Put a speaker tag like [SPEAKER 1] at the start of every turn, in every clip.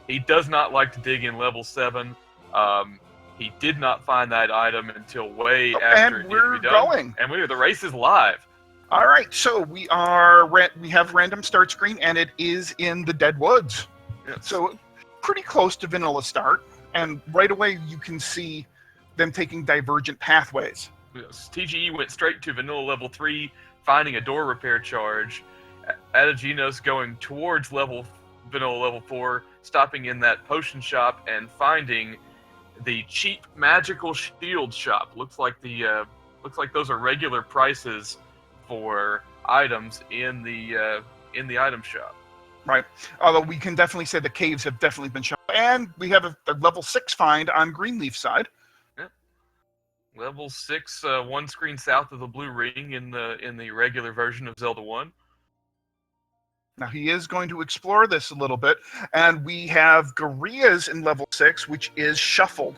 [SPEAKER 1] He does not like to dig in level 7. He did not find that item until way after it needed to be done.
[SPEAKER 2] Going.
[SPEAKER 1] And the race is live.
[SPEAKER 2] All right, so we have random start screen, and it is in the Dead Woods.
[SPEAKER 1] Yes.
[SPEAKER 2] So pretty close to vanilla start, and right away you can see them taking divergent pathways.
[SPEAKER 1] Yes. TGE went straight to vanilla level 3, finding a door repair charge. Ategenos going towards vanilla level 4, stopping in that potion shop and finding the cheap magical shield shop. Looks like those are regular prices for items in the item shop.
[SPEAKER 2] Right. Although we can definitely say the caves have definitely been shot. And we have a level 6 find on Greenleaf side.
[SPEAKER 1] Yeah. Level 6, one screen south of the blue ring in the regular version of Zelda 1.
[SPEAKER 2] Now he is going to explore this a little bit, and we have Gorias in level 6, which is shuffled.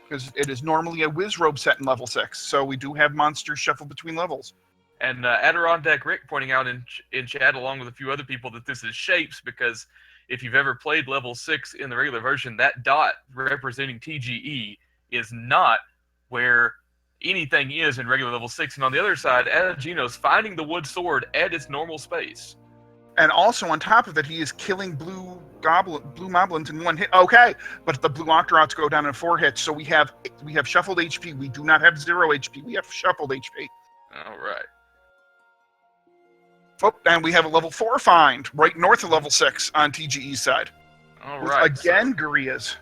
[SPEAKER 2] Because it is normally a Wizrobe set in level 6, so we do have monsters shuffled between levels.
[SPEAKER 1] And Adirondack Rick pointing out in chat, along with a few other people, that this is shapes, because if you've ever played level 6 in the regular version, that dot representing TGE is not where anything is in regular level 6. And on the other side, Ategenos finding the wood sword at its normal space.
[SPEAKER 2] And also on top of it, he is killing blue moblins in 1 hit. Okay, but the blue Octoroks go down in 4 hits, so we have shuffled HP. We do not have 0 HP. We have shuffled HP.
[SPEAKER 1] All right.
[SPEAKER 2] Oh, and we have a level 4 find right north of level 6 on TGE's side.
[SPEAKER 1] All right.
[SPEAKER 2] Again, Gorias.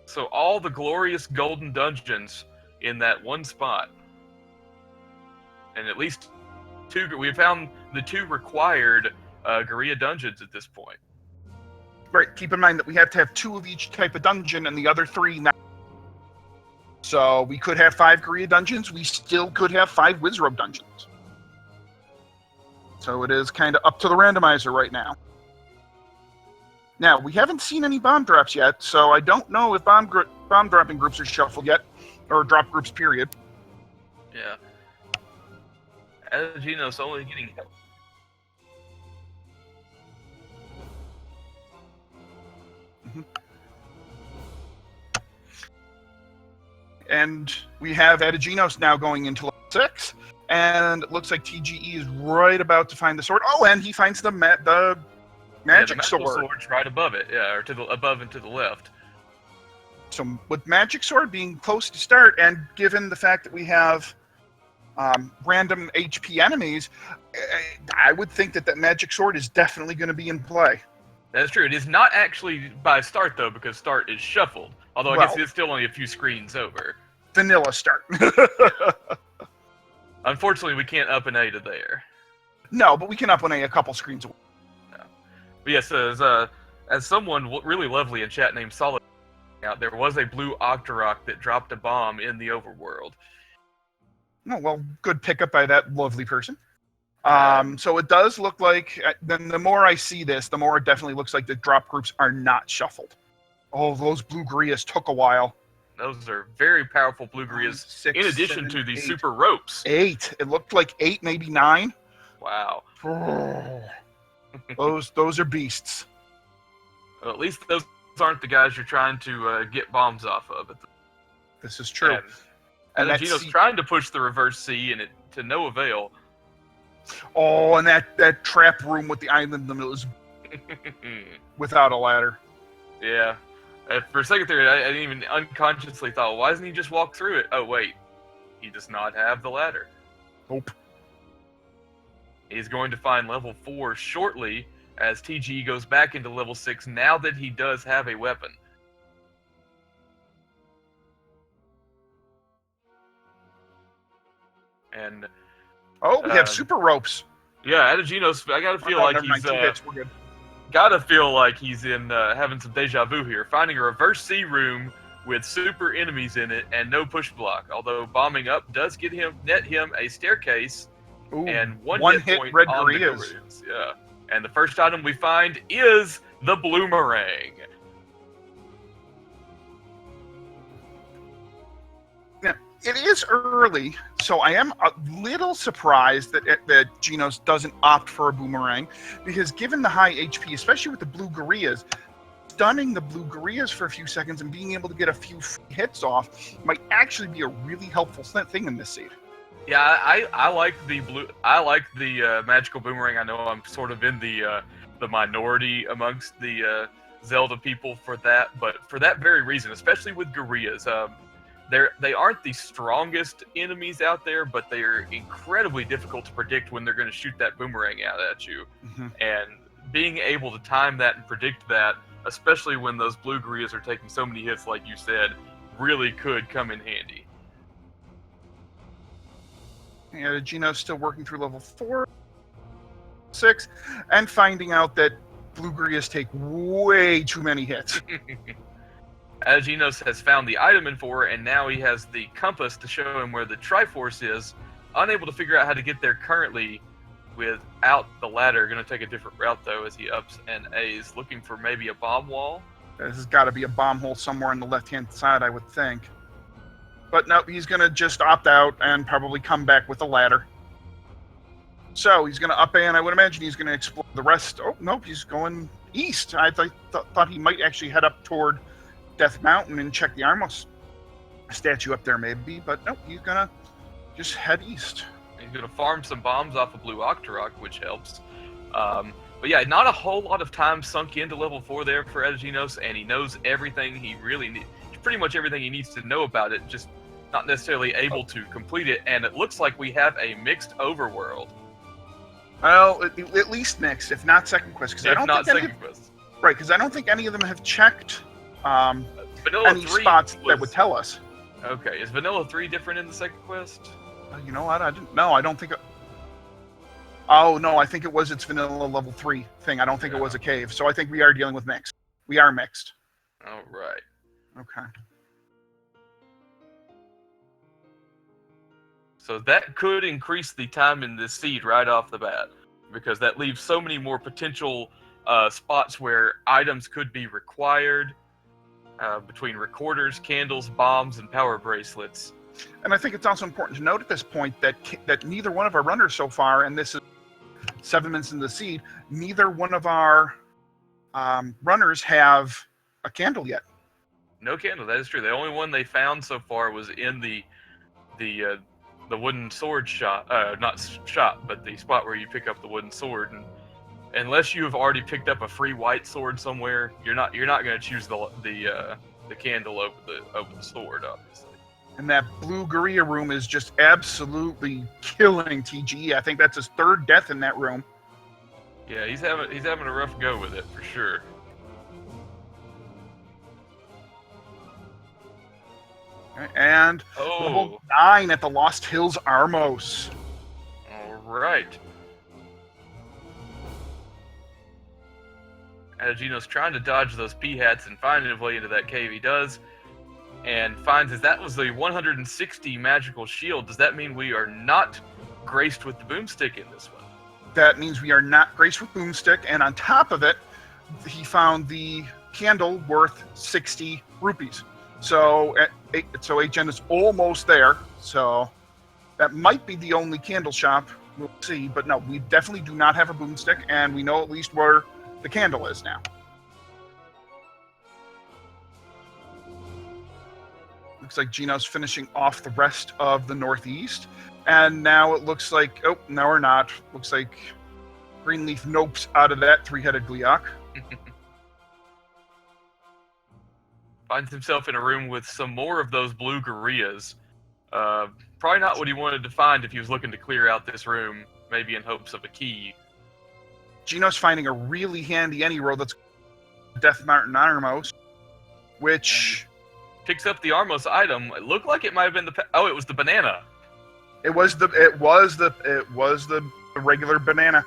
[SPEAKER 1] So all the glorious golden dungeons in that one spot. And at least 2. We found the 2 required Goria dungeons at this point.
[SPEAKER 2] Right. Keep in mind that we have to have 2 of each type of dungeon, and the other 3 not. So we could have 5 Goria dungeons. We still could have 5 Wizrobe dungeons. So it is kind of up to the randomizer right now. Now, we haven't seen any bomb drops yet, so I don't know if bomb dropping groups are shuffled yet, or drop groups, period.
[SPEAKER 1] Yeah. Ategenos only getting help.
[SPEAKER 2] And we have Ategenos now going into level 6, and it looks like TGE is right about to find the sword. Oh, and he finds the magic sword.
[SPEAKER 1] Sword's right above it, yeah, or above and to the left.
[SPEAKER 2] So with magic sword being close to start, and given the fact that we have random HP enemies, I would think that magic sword is definitely going to be in play.
[SPEAKER 1] That's true. It is not actually by start, though, because start is shuffled. Although I guess it's still only a few screens over.
[SPEAKER 2] Vanilla start.
[SPEAKER 1] Unfortunately, we can't up an A to there.
[SPEAKER 2] No, but we can up an A a couple screens away.
[SPEAKER 1] No. But yes, as someone really lovely in chat named Solid out, there was a blue Octorok that dropped a bomb in the overworld.
[SPEAKER 2] Oh, well, good pickup by that lovely person. So it does look like, then the more I see this, the more it definitely looks like the drop groups are not shuffled. Oh, those blue Gorias took a while.
[SPEAKER 1] Those are very powerful blue Gorias,
[SPEAKER 2] 6,
[SPEAKER 1] in addition
[SPEAKER 2] 7,
[SPEAKER 1] to the
[SPEAKER 2] 8.
[SPEAKER 1] super ropes.
[SPEAKER 2] 8. It looked like 8, maybe 9.
[SPEAKER 1] Wow.
[SPEAKER 2] Those are beasts.
[SPEAKER 1] Well, at least those aren't the guys you're trying to get bombs off of.
[SPEAKER 2] This is true.
[SPEAKER 1] And Gino's trying to push the reverse C, and it to no avail.
[SPEAKER 2] Oh, and that trap room with the island in the middle is without a ladder.
[SPEAKER 1] Yeah. For a second there, I didn't even unconsciously thought, why doesn't he just walk through it? Oh, wait. He does not have the ladder.
[SPEAKER 2] Nope.
[SPEAKER 1] He's going to find level 4 shortly as TGE goes back into level 6 now that he does have a weapon. And
[SPEAKER 2] we have super ropes.
[SPEAKER 1] Yeah, Ategenos, I gotta feel like he's gotta feel like he's in having some deja vu here, finding a reverse C room with super enemies in it and no push block. Although bombing up does net him a staircase.
[SPEAKER 2] Ooh,
[SPEAKER 1] and one hit point
[SPEAKER 2] red
[SPEAKER 1] on the Gorias. Yeah. And the first item we find is the bloomerang.
[SPEAKER 2] Now, it is early, so I am a little surprised that Genos doesn't opt for a boomerang, because given the high HP, especially with the blue Gorias, stunning the blue gorillas for a few seconds and being able to get a few hits off might actually be a really helpful thing in this seed.
[SPEAKER 1] Yeah, I like the blue. I like the magical boomerang. I know I'm sort of in the minority amongst the Zelda people for that, but for that very reason, especially with gorillas, they aren't the strongest enemies out there, but they are incredibly difficult to predict when they're going to shoot that boomerang out at you.
[SPEAKER 2] Mm-hmm.
[SPEAKER 1] And being able to time that and predict that, especially when those blue gorillas are taking so many hits, like you said, really could come in handy.
[SPEAKER 2] Gino's still working through level 4, 6, and finding out that blue gorillas take way too many hits.
[SPEAKER 1] Ategenos has found the item in 4, and now he has the compass to show him where the Triforce is. Unable to figure out how to get there currently without the ladder. Going to take a different route, though, as he ups and A's, looking for maybe a bomb wall.
[SPEAKER 2] This has got to be a bomb hole somewhere on the left-hand side, I would think. But no, he's going to just opt out and probably come back with a ladder. So he's going to up A, and I would imagine he's going to explore the rest. Oh, nope, he's going east. I thought he might actually head up toward Death Mountain and check the Armos statue up there, maybe. But nope, he's going to just head east.
[SPEAKER 1] He's going to farm some bombs off of Blue Octorok, which helps. But yeah, not a whole lot of time sunk into level 4 there for Ategenos, and he knows everything he really needs. Pretty much everything he needs to know about it, just not necessarily able to complete it. And it looks like we have a mixed overworld.
[SPEAKER 2] Well, at least mixed, if not second quest.
[SPEAKER 1] If not second quest.
[SPEAKER 2] Right, because I don't think any of them have checked
[SPEAKER 1] Vanilla
[SPEAKER 2] any
[SPEAKER 1] 3
[SPEAKER 2] spots that would tell us.
[SPEAKER 1] Okay, is Vanilla 3 different in the second quest?
[SPEAKER 2] You know what? I didn't. No, I don't think. Oh no, I think it was its Vanilla level 3 thing. I don't think it was a cave. So I think we are dealing with mixed. We are mixed.
[SPEAKER 1] All right.
[SPEAKER 2] Okay.
[SPEAKER 1] So that could increase the time in this seed right off the bat, because that leaves so many more potential spots where items could be required between recorders, candles, bombs, and power bracelets.
[SPEAKER 2] And I think it's also important to note at this point that neither one of our runners so far, and this is 7 minutes into the seed, neither one of our runners have a candle yet.
[SPEAKER 1] No candle, that is true. The only one they found so far was in the wooden sword shop, not shop, but the spot where you pick up the wooden sword. And unless you have already picked up a free white sword somewhere, you're not going to choose the candle over the sword, obviously.
[SPEAKER 2] And that blue gorilla room is just absolutely killing TGE. I think that's his 3rd death in that room.
[SPEAKER 1] Yeah, he's having a rough go with it for sure.
[SPEAKER 2] And level 9 at the Lost Hills Armos.
[SPEAKER 1] All right. Ategenos trying to dodge those P-hats and finding his way into that cave. He does, and finds that was the 160 magical shield. Does that mean we are not graced with the boomstick in this one?
[SPEAKER 2] That means we are not graced with boomstick, and on top of it, he found the candle worth 60 rupees. So HN is almost there. So that might be the only candle shop. We'll see. But no, we definitely do not have a boomstick, and we know at least where the candle is now. Looks like Gino's finishing off the rest of the northeast. And now it looks like... Oh, no, we're not. Looks like Greenleaf nopes out of that 3-headed Gleeok.
[SPEAKER 1] Finds himself in a room with some more of those blue gorillas. Probably not what he wanted to find if he was looking to clear out this room, maybe in hopes of a key.
[SPEAKER 2] Gino's finding a really handy any road that's Death Mountain Armos, which...
[SPEAKER 1] Picks up the Armos item. It looked like it might have been it was the banana.
[SPEAKER 2] It was the regular banana.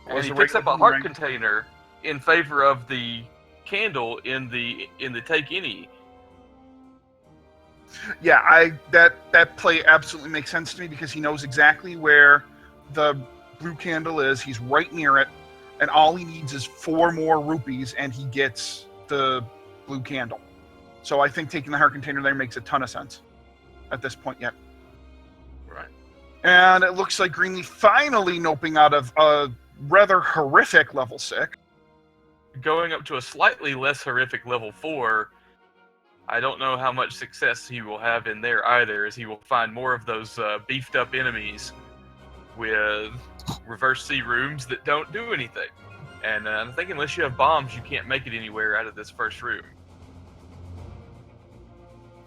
[SPEAKER 1] And he picks up a heart container in favor of the candle in the take any.
[SPEAKER 2] Yeah, that play absolutely makes sense to me because he knows exactly where the blue candle is. He's right near it, and all he needs is 4 more rupees, and he gets the blue candle. So I think taking the heart container there makes a ton of sense at this point yet.
[SPEAKER 1] Right.
[SPEAKER 2] And it looks like Greenleaf finally noping out of a rather horrific level 6.
[SPEAKER 1] going up to a slightly less horrific level 4, I don't know how much success he will have in there either, as he will find more of those beefed up enemies with reverse C rooms that don't do anything. And I think unless you have bombs, you can't make it anywhere out of this first room.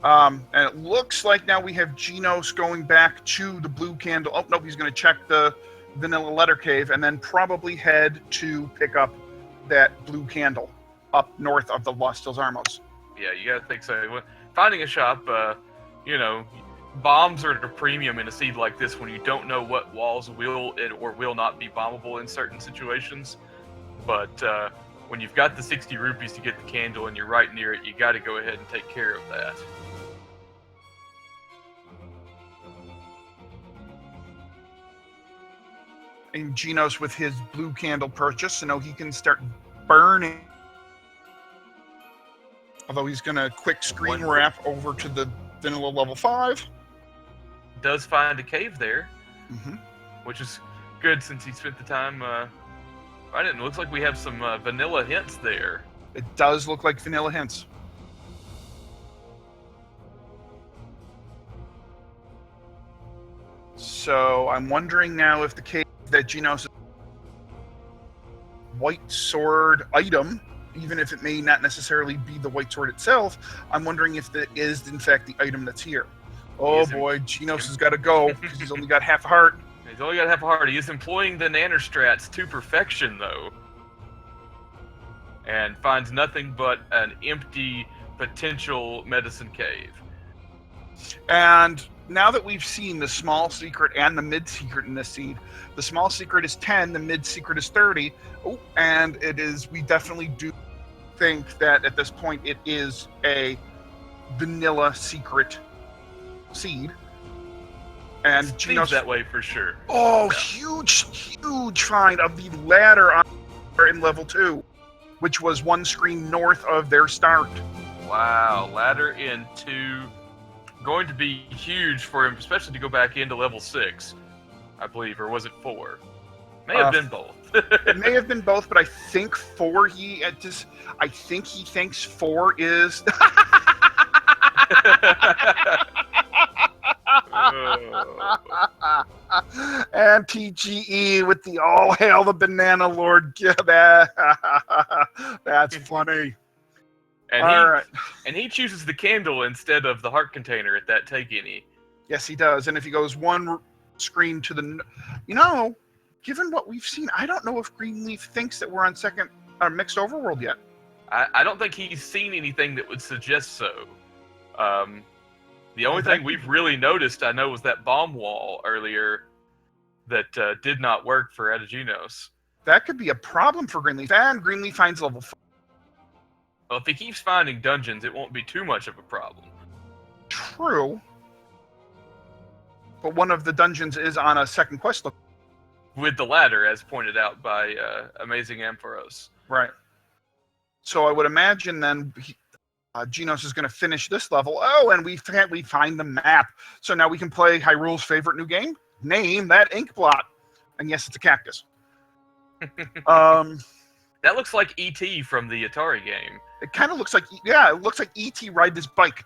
[SPEAKER 2] And it looks like now we have Genos going back to the blue candle. Oh, nope, he's going to check the vanilla letter cave and then probably head to pick up that blue candle up north of the Lost Hills Armos.
[SPEAKER 1] Yeah, you gotta think so. Finding a shop, bombs are at a premium in a seed like this when you don't know what walls will or will not be bombable in certain situations. But when you've got the 60 rupees to get the candle and you're right near it, you gotta go ahead and take care of that.
[SPEAKER 2] And Genos with his blue candle purchase, so now he can start burning. Although he's going to quick screen wrap over to the vanilla level 5.
[SPEAKER 1] Does find a cave there, which is good since he spent the time finding it. It looks like we have some vanilla hints there.
[SPEAKER 2] It does look like vanilla hints. So I'm wondering now if the cave that Genos' white sword item, even if it may not necessarily be the white sword itself, I'm wondering if that is, in fact, the item that's here. Oh boy, Genos has got to go, because he's only got half a heart.
[SPEAKER 1] He's only got half a heart. He is employing the nanostrats to perfection, though. And finds nothing but an empty potential medicine cave.
[SPEAKER 2] And now that we've seen the small secret and the mid secret in this seed, the small secret is 10, the mid secret is 30. Oh, and it is, we definitely do think that at this point it is a vanilla secret seed. And
[SPEAKER 1] Genos that way for sure.
[SPEAKER 2] Oh, yeah. huge find of the ladder in level 2, which was one screen north of their start.
[SPEAKER 1] Wow, ladder in 2. Going to be huge for him, especially to go back into level 6, I believe, or was it 4? May have been both.
[SPEAKER 2] It may have been both, but I think 4. I think he thinks 4 is. And TGE with the all hail the banana lord. Yeah, that's funny.
[SPEAKER 1] And he chooses the candle instead of the heart container at that take any.
[SPEAKER 2] Yes, he does. And if he goes one screen to the, given what we've seen, I don't know if Greenleaf thinks that we're on second mixed overworld yet.
[SPEAKER 1] I don't think he's seen anything that would suggest so. The only thing we've really noticed, I know, was that bomb wall earlier that did not work for Ategenos.
[SPEAKER 2] That could be a problem for Greenleaf, and Greenleaf finds level 4.
[SPEAKER 1] Well, if he keeps finding dungeons, it won't be too much of a problem.
[SPEAKER 2] True. But one of the dungeons is on a second quest location.
[SPEAKER 1] With the ladder, as pointed out by Amazing Ampharos.
[SPEAKER 2] Right. So I would imagine then Genos is going to finish this level. Oh, and we find the map. So now we can play Hyrule's favorite new game. Name that ink blot. And yes, it's a cactus.
[SPEAKER 1] That looks like E.T. from the Atari game.
[SPEAKER 2] It kind of looks like, it looks like E.T. ride this bike.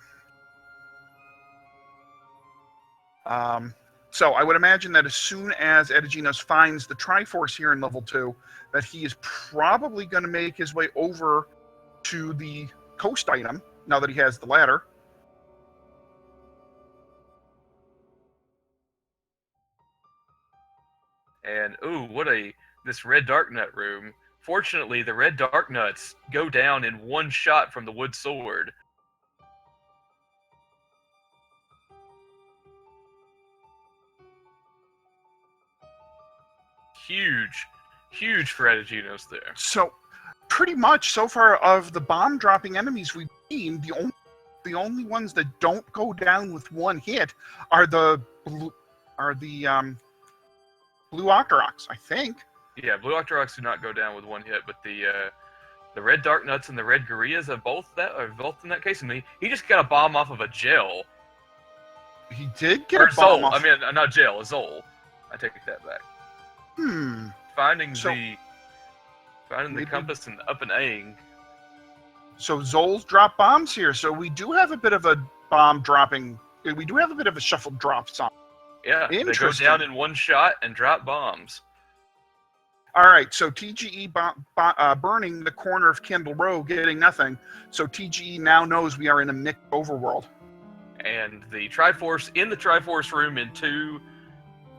[SPEAKER 2] So I would imagine that as soon as Ategenos finds the Triforce here in level 2, that he is probably going to make his way over to the coast item, now that he has the ladder.
[SPEAKER 1] And, this red dark nut room. Fortunately, the red dark nuts go down in one shot from the wood sword. Huge for Ategenos there.
[SPEAKER 2] So, pretty much so far of the bomb dropping enemies we've seen, the only ones that don't go down with one hit are the blue Octoroks, I think.
[SPEAKER 1] Yeah, blue Octoroks do not go down with one hit, but the red dark nuts and the red gorillas are both in that case. And he just got a bomb off of a gel.
[SPEAKER 2] He did get a bomb
[SPEAKER 1] off. I mean, not gel, a Zol. I take that back. Finding Finding the compass and up and A-ing.
[SPEAKER 2] So Zol's drop bombs here. So we do have a bit of a bomb dropping. We do have a bit of a shuffled drop song.
[SPEAKER 1] Yeah, they go down in one shot and drop bombs.
[SPEAKER 2] All right, so TGE burning the corner of Kendall Row, getting nothing. So TGE now knows we are in a mixed overworld.
[SPEAKER 1] And the Triforce in the Triforce room in 2,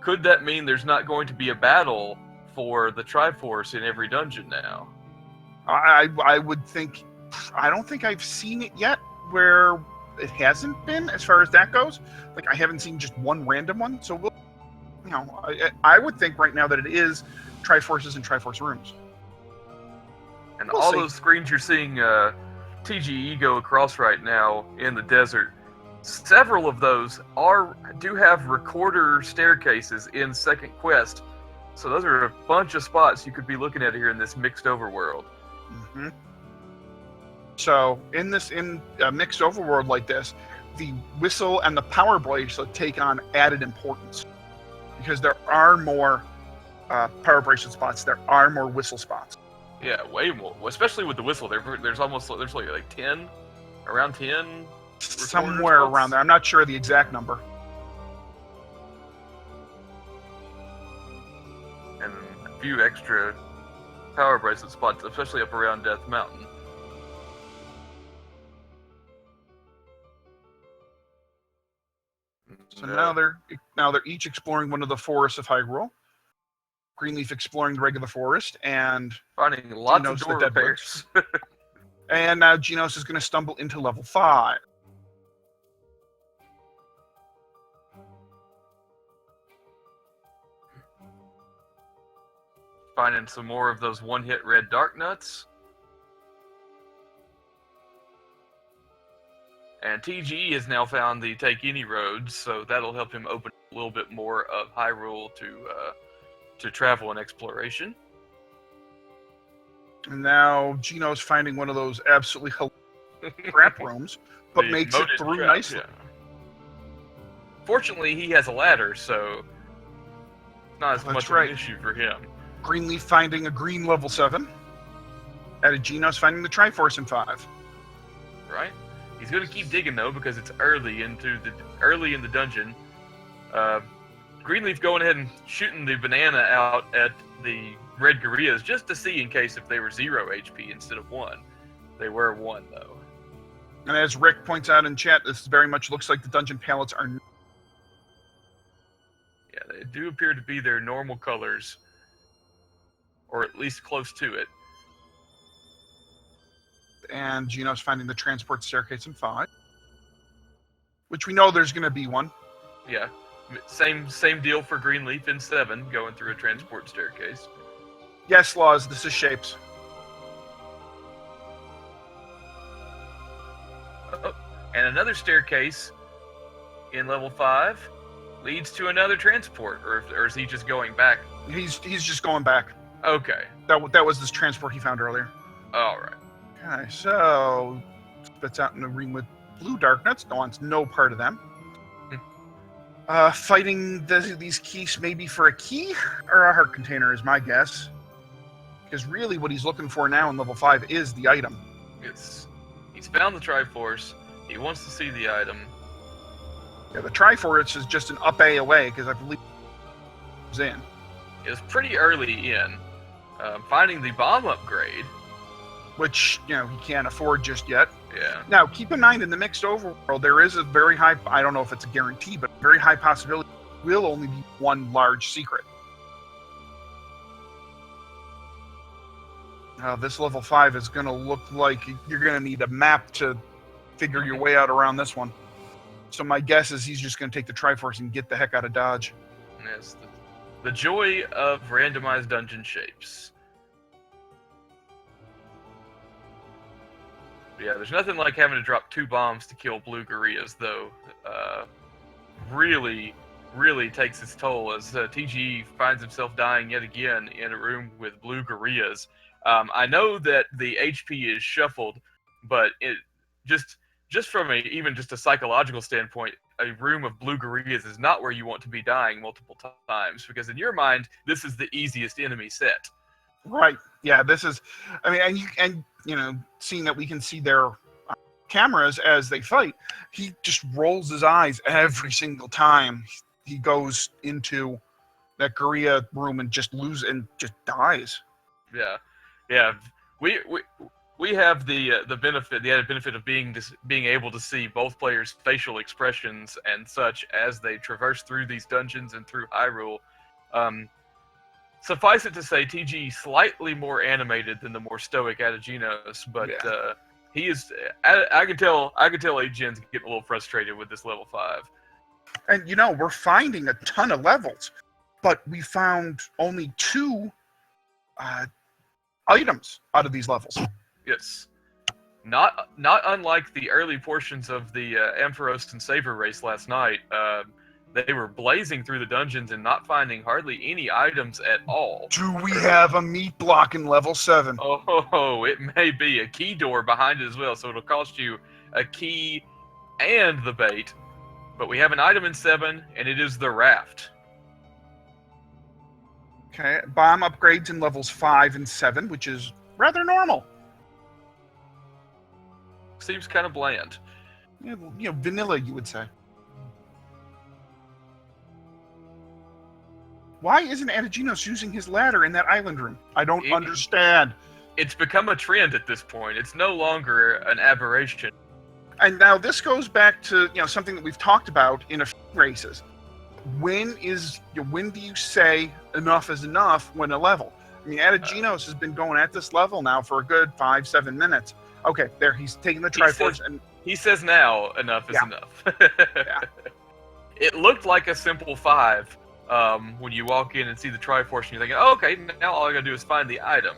[SPEAKER 1] could that mean there's not going to be a battle for the Triforce in every dungeon now?
[SPEAKER 2] I would think, I don't think I've seen it yet where it hasn't been as far as that goes. Like, I haven't seen just one random one, so we'll, I would think right now that it is Triforces and Triforce rooms.
[SPEAKER 1] And we'll all see. Those screens you're seeing TGE go across right now in the desert, several of those do have recorder staircases in second quest. So those are a bunch of spots you could be looking at here in this mixed overworld.
[SPEAKER 2] Mm-hmm. So in a mixed overworld like this, the whistle and the power bracelet take on added importance because there are more power bracelet spots. There are more whistle spots.
[SPEAKER 1] Yeah, way more. Especially with the whistle, there's like 10, around 10.
[SPEAKER 2] Somewhere around there. I'm not sure the exact number.
[SPEAKER 1] And a few extra power bracelet spots, especially up around Death Mountain.
[SPEAKER 2] So now they're each exploring one of the forests of Hyrule. Greenleaf exploring the regular forest and
[SPEAKER 1] finding lots of door repairs.
[SPEAKER 2] And now Genos is going to stumble into level 5.
[SPEAKER 1] Finding some more of those one-hit red dark nuts. And TGE has now found the Take Any roads, so that'll help him open a little bit more of Hyrule to travel and exploration.
[SPEAKER 2] And now Geno's finding one of those absolutely trap rooms, but makes it through nicely. Yeah.
[SPEAKER 1] Fortunately, he has a ladder, so not as much of an issue for him.
[SPEAKER 2] Greenleaf finding a green level 7. Ategenos finding the Triforce in 5.
[SPEAKER 1] Right. He's going to keep digging though because it's early in the dungeon. Greenleaf going ahead and shooting the banana out at the red gorillas just to see in case if they were 0 HP instead of 1. They were 1 though.
[SPEAKER 2] And as Rick points out in chat, this very much looks like the dungeon palettes are.
[SPEAKER 1] Yeah, they do appear to be their normal colors, or at least close to it.
[SPEAKER 2] And Geno's finding the transport staircase in 5, which we know there's going to be one.
[SPEAKER 1] Yeah, same deal for Greenleaf in 7, going through a transport staircase.
[SPEAKER 2] Yes, Laws, this is Shapes.
[SPEAKER 1] Oh, and another staircase in level 5 leads to another transport, or is he just going back?
[SPEAKER 2] He's just going back.
[SPEAKER 1] Okay.
[SPEAKER 2] That was this transport he found earlier.
[SPEAKER 1] All right.
[SPEAKER 2] Okay, so spits out in the ring with blue dark nuts. No one's no part of them. Fighting these keys maybe for a key or a heart container is my guess. Because really what he's looking for now in level 5 is the item.
[SPEAKER 1] He's found the Triforce. He wants to see the item.
[SPEAKER 2] Yeah, the Triforce is just an up A away because I believe it's in.
[SPEAKER 1] It was pretty early in. Finding the bomb upgrade.
[SPEAKER 2] Which, he can't afford just yet.
[SPEAKER 1] Yeah.
[SPEAKER 2] Now, keep in mind, in the mixed overworld, there is a very high, I don't know if it's a guarantee, but a very high possibility will only be one large secret. This level 5 is going to look like you're going to need a map to figure your way out around this one. So my guess is he's just going to take the Triforce and get the heck out of Dodge.
[SPEAKER 1] Yes, the joy of randomized dungeon shapes. Yeah, there's nothing like having to drop 2 bombs to kill blue gorillas, though. Really takes its toll as TG finds himself dying yet again in a room with blue gorillas. I know that the HP is shuffled, but it just from even a psychological standpoint, a room of blue gorillas is not where you want to be dying multiple times, because in your mind, this is the easiest enemy set.
[SPEAKER 2] Right. Yeah, this is. I mean, and you know, seeing that we can see their cameras as they fight, he just rolls his eyes every single time he goes into that Korea room and just dies.
[SPEAKER 1] Yeah, yeah. We we we have the benefit, the added benefit of being able to see both players' facial expressions and such as they traverse through these dungeons and through Hyrule. Um, Suffice it to say, TG slightly more animated than the more stoic Ategenos, but
[SPEAKER 2] Yeah.
[SPEAKER 1] he is. I can tell Ategenos getting a little frustrated with this level 5.
[SPEAKER 2] And you know, we're finding a ton of levels, but we found only 2 items out of these levels.
[SPEAKER 1] Yes. Not unlike the early portions of the Ampharos and Saber race last night. They were blazing through the dungeons and not finding hardly any items at all.
[SPEAKER 2] Do we have a meat block in level 7?
[SPEAKER 1] Oh, it may be a key door behind it as well, so it'll cost you a key and the bait. But we have an item in 7, and it is the raft.
[SPEAKER 2] Okay, bomb upgrades in levels 5 and 7, which is rather normal.
[SPEAKER 1] Seems kind of bland.
[SPEAKER 2] You know, vanilla, you would say. Why isn't Ategenos using his ladder in that island room? I don't understand.
[SPEAKER 1] It's become a trend at this point. It's no longer an aberration.
[SPEAKER 2] And now this goes back to something that we've talked about in a few races. When do you say enough is enough when a level? I mean, Ategenos has been going at this level now for a good 5-7 minutes. Okay, there he's taking the Triforce and
[SPEAKER 1] he says now enough is enough.
[SPEAKER 2] Yeah.
[SPEAKER 1] It looked like a simple 5 when you walk in and see the Triforce and you're thinking, oh, okay, now all I gotta do is find the item.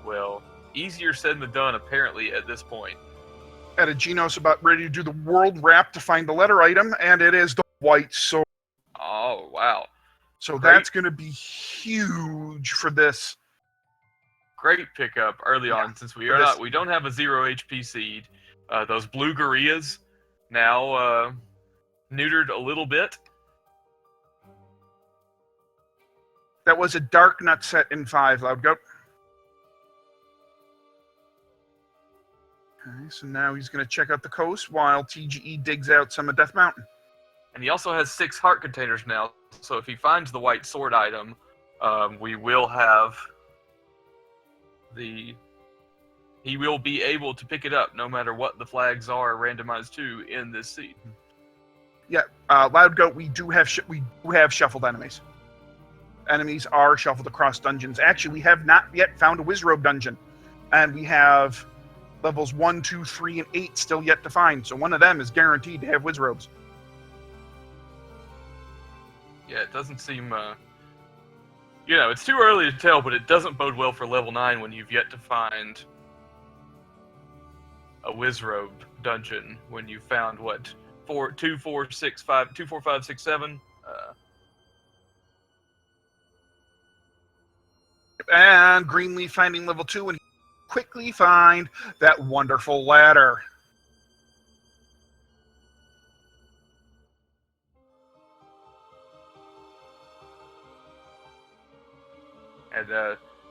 [SPEAKER 1] Well, easier said than done apparently at this point.
[SPEAKER 2] Ategenos about ready to do the world wrap to find the letter item, and it is the white sword.
[SPEAKER 1] Oh, wow.
[SPEAKER 2] So that's going to be huge for this.
[SPEAKER 1] Great pickup early on, since we don't have a 0 HP seed. Those blue gorillas now neutered a little bit.
[SPEAKER 2] That was a dark nut set in 5, Loud Goat. Okay, so now he's going to check out the coast while TGE digs out some of Death Mountain.
[SPEAKER 1] And he also has 6 heart containers now, so if he finds the white sword item, we will have he will be able to pick it up no matter what the flags are randomized to in this seed.
[SPEAKER 2] Yeah, Loud Goat, we do have shuffled enemies. Enemies are shuffled across dungeons. Actually, we have not yet found a Wizrobe dungeon, and we have levels 1, 2, 3, and 8 still yet to find. So one of them is guaranteed to have Wizrobes.
[SPEAKER 1] Yeah, it doesn't seem, it's too early to tell, but it doesn't bode well for level 9 when you've yet to find a Wizrobe dungeon when you found, 2, 4, 5, 6, 7?
[SPEAKER 2] And Greenleaf finding level 2, and quickly find that wonderful ladder.
[SPEAKER 1] And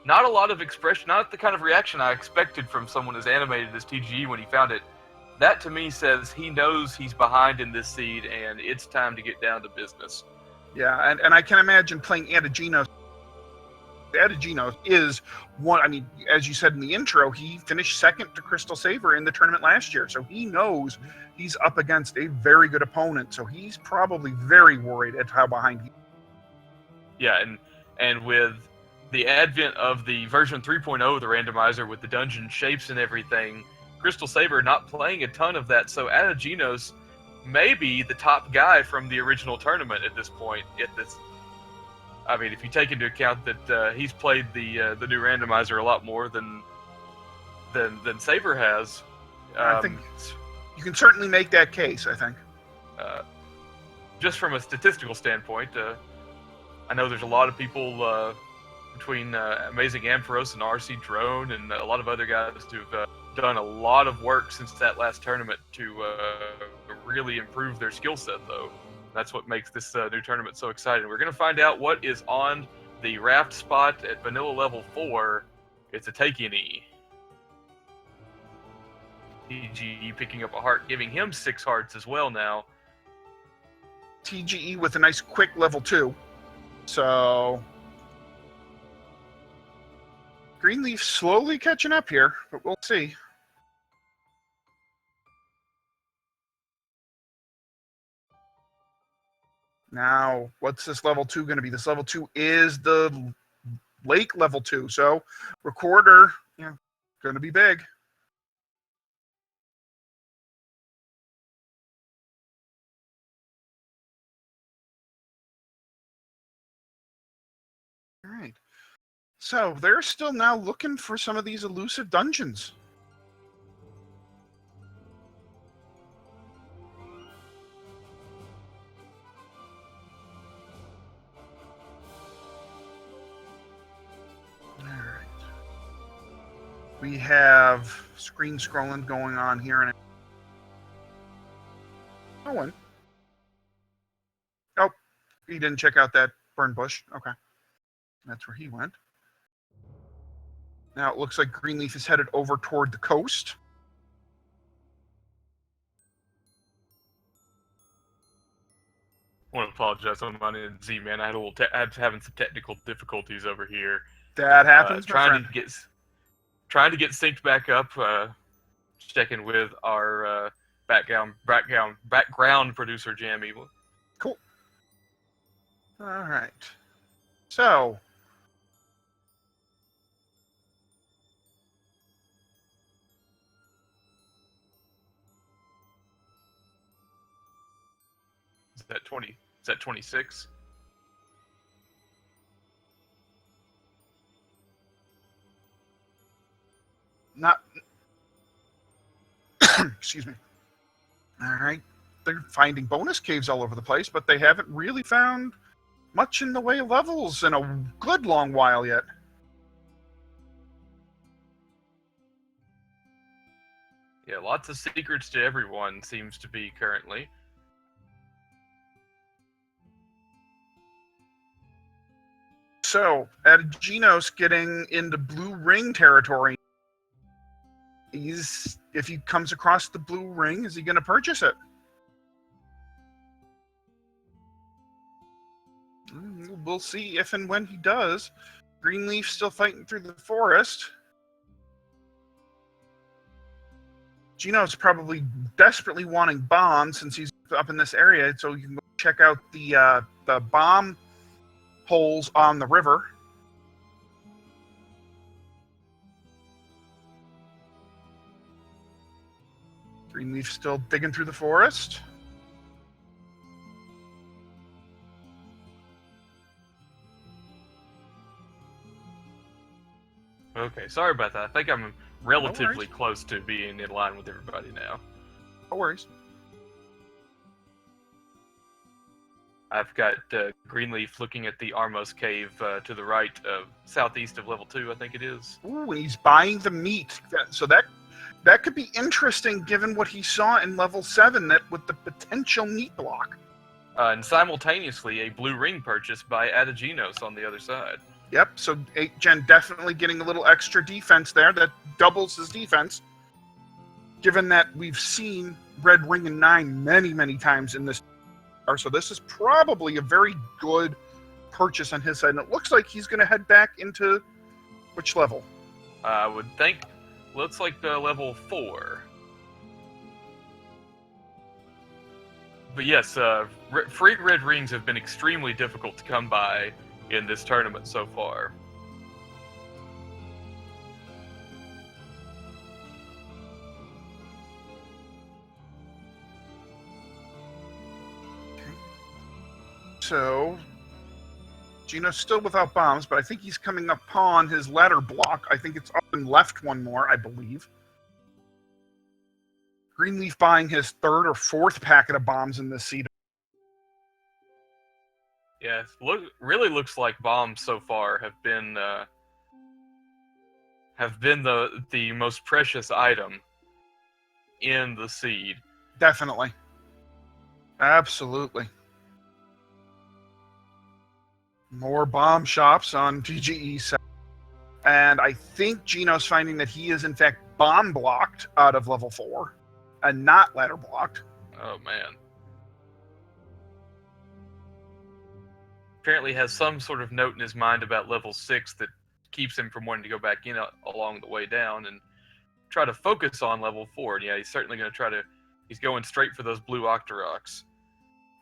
[SPEAKER 1] not a lot of expression, not the kind of reaction I expected from someone as animated as TGE when he found it. That to me says he knows he's behind in this seed and it's time to get down to business.
[SPEAKER 2] Yeah, and I can imagine playing Ategenos. Ategenos is one, I mean, as you said in the intro, he finished second to Crystal Saber in the tournament last year. So he knows he's up against a very good opponent. So he's probably very worried at how behind he is.
[SPEAKER 1] Yeah, and with the advent of the version 3.0 of the randomizer with the dungeon shapes and everything, Crystal Saber not playing a ton of that, so Ategenos may be the top guy from the original tournament at this point. I mean, if you take into account that he's played the new randomizer a lot more than Saber has.
[SPEAKER 2] I think you can certainly make that case, I think.
[SPEAKER 1] Just from a statistical standpoint, I know there's a lot of people between Amazing Ampharos and RC Drone and a lot of other guys who've done a lot of work since that last tournament to really improve their skill set, though. That's what makes this new tournament so exciting. We're going to find out what is on the raft spot at vanilla level 4 It's Ategenos. TGE picking up a heart, giving him 6 hearts as well now.
[SPEAKER 2] TGE with a nice quick level 2. So Greenleaf slowly catching up here, but we'll see. Now, what's this level 2 going to be? This level 2 is the lake level 2. So recorder, going to be big. All right. So they're still now looking for some of these elusive dungeons. All right. We have screen scrolling going on here. And Owen. Oh, he didn't check out that burn bush. Okay. That's where he went. Now it looks like Greenleaf is headed over toward the coast.
[SPEAKER 1] I want to apologize on my end, Z man. I had having some technical difficulties over here.
[SPEAKER 2] That happens.
[SPEAKER 1] Trying to get synced back up. Checking with our background producer JamEvil.
[SPEAKER 2] Cool. All right. So.
[SPEAKER 1] Is that 20? Is that 26?
[SPEAKER 2] Not. Excuse me. All right. They're finding bonus caves all over the place, but they haven't really found much in the way of levels in a good long while yet.
[SPEAKER 1] Yeah, lots of secrets to everyone seems to be currently.
[SPEAKER 2] So, Ategenos getting into blue ring territory. If he comes across the blue ring, is he going to purchase it? We'll see if and when he does. Greenleaf still fighting through the forest. Geno's probably desperately wanting bombs since he's up in this area, so you can go check out the bomb holes on the river. Greenleaf still digging through the forest.
[SPEAKER 1] Okay, sorry about that. I think I'm relatively close to being in line with everybody now.
[SPEAKER 2] No worries.
[SPEAKER 1] I've got Greenleaf looking at the Armos Cave to the right, southeast of level 2, I think it is.
[SPEAKER 2] Ooh, and he's buying the meat. So that could be interesting given what he saw in level 7, that with the potential meat block.
[SPEAKER 1] And simultaneously, a blue ring purchase by Ategenos on the other side.
[SPEAKER 2] Yep, so 8-Gen definitely getting a little extra defense there. That doubles his defense. Given that we've seen Red Ring and 9 many, many times in this. So this is probably a very good purchase on his side. And it looks like he's going to head back into which level?
[SPEAKER 1] I would think, looks like level 4. But yes, free red rings have been extremely difficult to come by in this tournament so far.
[SPEAKER 2] So, Geno's still without bombs, but I think he's coming upon his ladder block. I think it's up and left one more, I believe. Greenleaf buying his 3rd or 4th packet of bombs in this seed.
[SPEAKER 1] Yeah, really looks like bombs so far have been the most precious item in the seed.
[SPEAKER 2] Definitely. Absolutely. More bomb shops on TGE. And I think Geno's finding that he is in fact bomb blocked out of level 4 and not ladder blocked.
[SPEAKER 1] Oh man. Apparently has some sort of note in his mind about level 6 that keeps him from wanting to go back in along the way down and try to focus on level 4. And yeah, he's certainly going to try to. He's going straight for those blue Octoroks.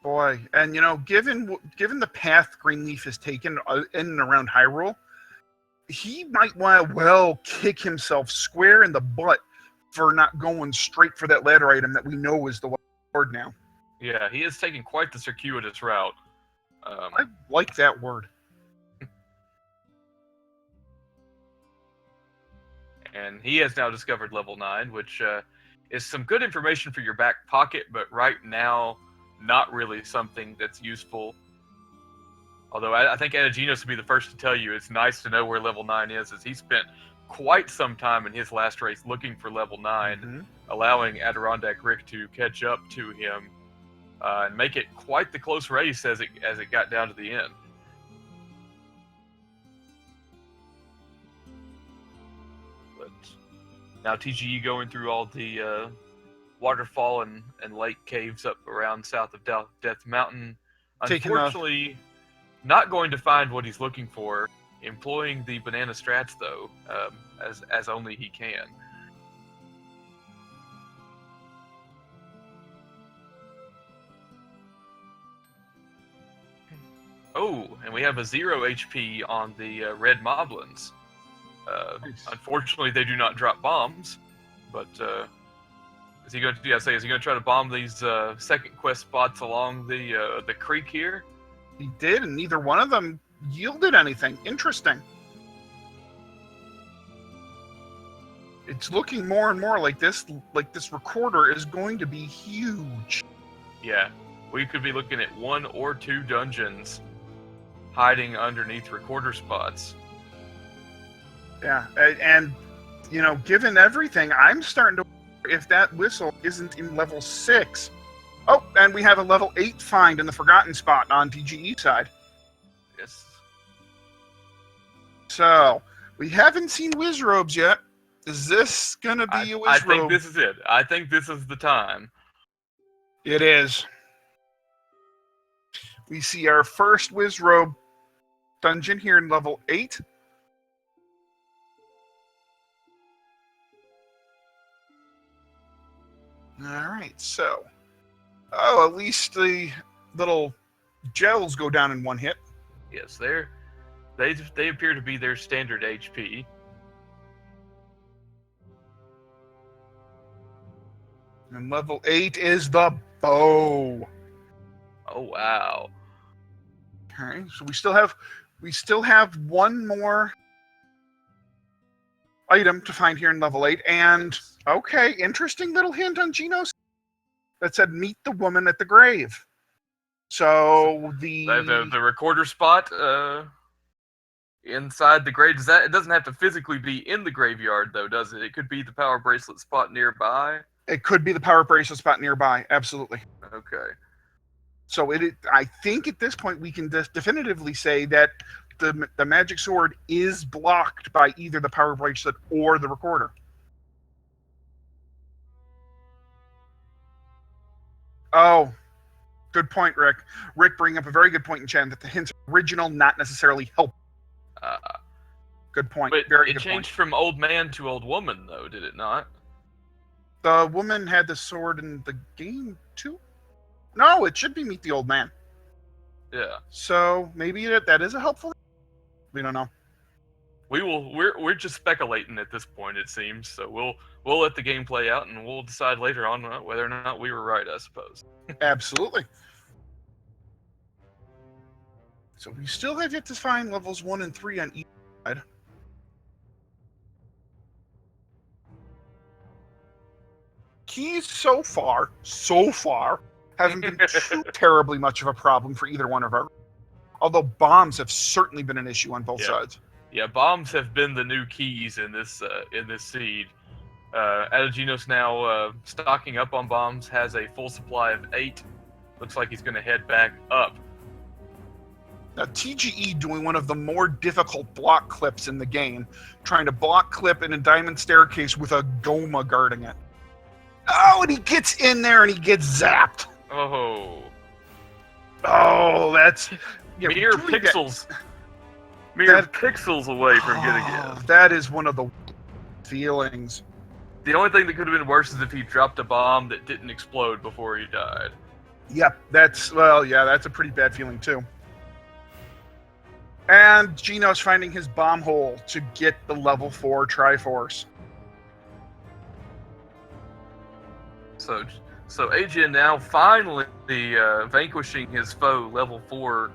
[SPEAKER 2] Boy, and given the path Greenleaf has taken in and around Hyrule, he might want to kick himself square in the butt for not going straight for that ladder item that we know is the word now.
[SPEAKER 1] Yeah, he is taking quite the circuitous route.
[SPEAKER 2] I like that word.
[SPEAKER 1] And he has now discovered level 9, which is some good information for your back pocket, but right now, not really something that's useful. Although I think Ategenos would be the first to tell you it's nice to know where level 9 is, as he spent quite some time in his last race looking for level 9, allowing Adirondack Rick to catch up to him and make it quite the close race as it got down to the end. But now TGE going through all the waterfall and lake caves up around south of Death Mountain. Unfortunately, not going to find what he's looking for, employing the banana strats though, as only he can. Oh, and we have a 0 HP on the red moblins. Nice. Unfortunately, they do not drop bombs, but is he going to? Is he going to try to bomb these second quest spots along the creek here?
[SPEAKER 2] He did, and neither one of them yielded anything. Interesting. It's looking more and more like this recorder is going to be huge.
[SPEAKER 1] Yeah, we could be looking at 1 or 2 dungeons hiding underneath recorder spots.
[SPEAKER 2] Yeah, and given everything, I'm starting to wonder if that whistle isn't in level 6. Oh, and we have a level 8 find in the Forgotten spot on TGE side.
[SPEAKER 1] Yes.
[SPEAKER 2] So, we haven't seen Wizrobes yet. Is this going to be a Wizrobe?
[SPEAKER 1] I think this is it. I think this is the time.
[SPEAKER 2] It is. We see our first Wizrobe dungeon here in level 8. Alright, so. Oh, at least the little gels go down in one hit.
[SPEAKER 1] Yes, they appear to be their standard HP.
[SPEAKER 2] And level 8 is the bow.
[SPEAKER 1] Oh wow.
[SPEAKER 2] Okay, so we still have one more item to find here in level 8, and okay, interesting little hint on Geno's that said meet the woman at the grave. So the
[SPEAKER 1] recorder spot inside the grave, it doesn't have to physically be in the graveyard though, does it? It could be the power bracelet spot nearby.
[SPEAKER 2] It could be the power bracelet spot nearby, absolutely.
[SPEAKER 1] Okay.
[SPEAKER 2] So I think at this point we can definitively say that the magic sword is blocked by either the power bracelet or the recorder. Oh, good point, Rick. Rick bringing up a very good point in chat that the hints are original, not necessarily help. Good point.
[SPEAKER 1] But
[SPEAKER 2] very
[SPEAKER 1] it
[SPEAKER 2] good
[SPEAKER 1] changed
[SPEAKER 2] point.
[SPEAKER 1] from old man to old woman, though, did it not?
[SPEAKER 2] The woman had the sword in the game too? No, it should be meet the old man.
[SPEAKER 1] Yeah.
[SPEAKER 2] So maybe that is a helpful. We don't know.
[SPEAKER 1] We're just speculating at this point, it seems. So we'll let the game play out, and we'll decide later on whether or not we were right, I suppose.
[SPEAKER 2] Absolutely. So we still have yet to find levels 1 and 3 on each side. Keys so far haven't been too terribly much of a problem for either one of our. Although bombs have certainly been an issue on both sides.
[SPEAKER 1] Yeah, bombs have been the new keys in this seed. Ategenos now stocking up on bombs, has a full supply of 8. Looks like he's going to head back up.
[SPEAKER 2] Now, TGE doing one of the more difficult block clips in the game, trying to block clip in a diamond staircase with a Goma guarding it. Oh, and he gets in there and he gets zapped.
[SPEAKER 1] Oh.
[SPEAKER 2] Oh, that's...
[SPEAKER 1] Mere pixels. Mere pixels away from getting it.
[SPEAKER 2] That is one of the feelings.
[SPEAKER 1] The only thing that could have been worse is if he dropped a bomb that didn't explode before he died.
[SPEAKER 2] Yep, that's a pretty bad feeling too. And Genos finding his bomb hole to get the level 4 Triforce.
[SPEAKER 1] So Aegeon now finally vanquishing his foe, level 4.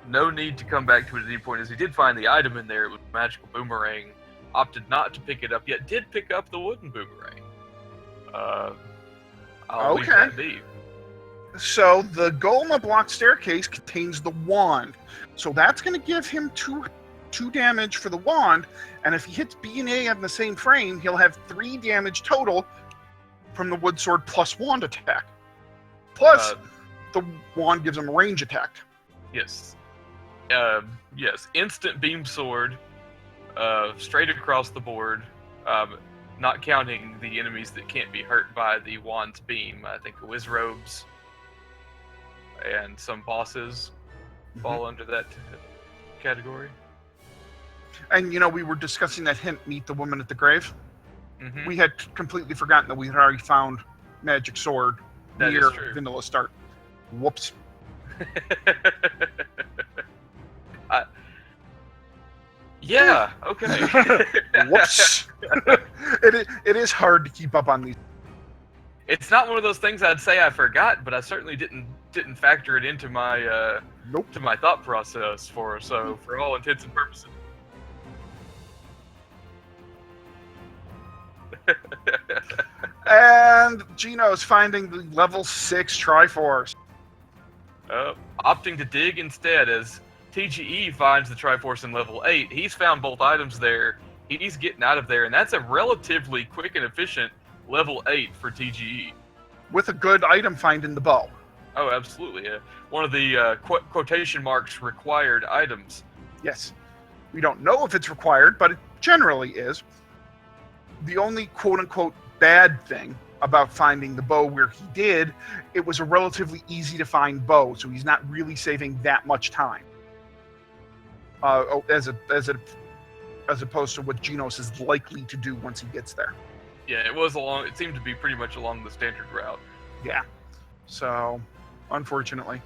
[SPEAKER 1] No need to come back to it at any point, as he did find the item in there. It was a magical boomerang. Opted not to pick it up, yet did pick up the wooden boomerang. I'll leave that be.
[SPEAKER 2] So the Golem block staircase contains the wand. So that's going to give him two damage for the wand. And if he hits B and A on the same frame, he'll have 3 damage total from the wood sword plus wand attack. Plus, the wand gives him a range attack.
[SPEAKER 1] Yes. Yes. Instant beam sword, straight across the board, not counting the enemies that can't be hurt by the wand's beam. I think the Wizrobes and some bosses fall under that category.
[SPEAKER 2] And, we were discussing that hint, meet the woman at the grave.
[SPEAKER 1] Mm-hmm.
[SPEAKER 2] We had completely forgotten that we had already found Magic Sword near Vanilla Start. Whoops.
[SPEAKER 1] Yeah, okay.
[SPEAKER 2] Whoops. It is hard to keep up on these.
[SPEAKER 1] It's not one of those things I'd say I forgot, but I certainly didn't factor it into my to my thought process for all intents and purposes.
[SPEAKER 2] And Genos finding the level 6 Triforce.
[SPEAKER 1] Opting to dig instead, as TGE finds the Triforce in level 8. He's found both items there. He's getting out of there, and that's a relatively quick and efficient level 8 for TGE.
[SPEAKER 2] With a good item find in the bow.
[SPEAKER 1] Oh, absolutely. One of the quotation marks required items.
[SPEAKER 2] Yes. We don't know if it's required, but it generally is. The only quote-unquote bad thing about finding the bow where he did, it was a relatively easy-to-find bow, so he's not really saving that much time. As opposed to what Genos is likely to do once he gets there.
[SPEAKER 1] Yeah, it seemed to be pretty much along the standard route.
[SPEAKER 2] Yeah. So, unfortunately.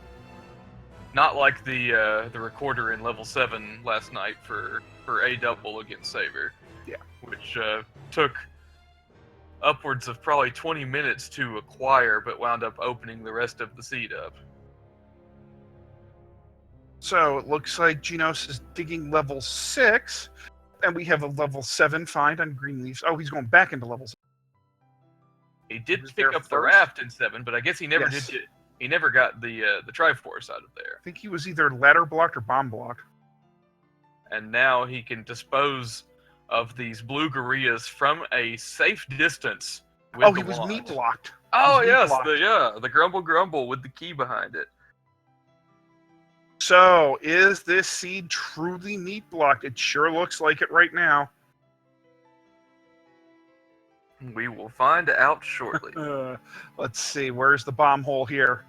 [SPEAKER 1] Not like the recorder in level 7 last night for A double against Saber.
[SPEAKER 2] Yeah. Which
[SPEAKER 1] took upwards of probably 20 minutes to acquire, but wound up opening the rest of the seed up.
[SPEAKER 2] So it looks like Genos is digging level 6, and we have a level 7 find on Greenleaf's. Oh, he's going back into level 7.
[SPEAKER 1] He did pick up the raft in 7, but I guess he never did. He never got the Triforce out of there.
[SPEAKER 2] I think he was either ladder blocked or bomb blocked.
[SPEAKER 1] And now he can dispose of these blue gorillas from a safe distance.
[SPEAKER 2] With he was meat blocked.
[SPEAKER 1] Oh yes, the grumble with the key behind it.
[SPEAKER 2] So, is this seed truly meat blocked? It sure looks like it right now.
[SPEAKER 1] We will find out shortly.
[SPEAKER 2] Let's see, where's the bomb hole here?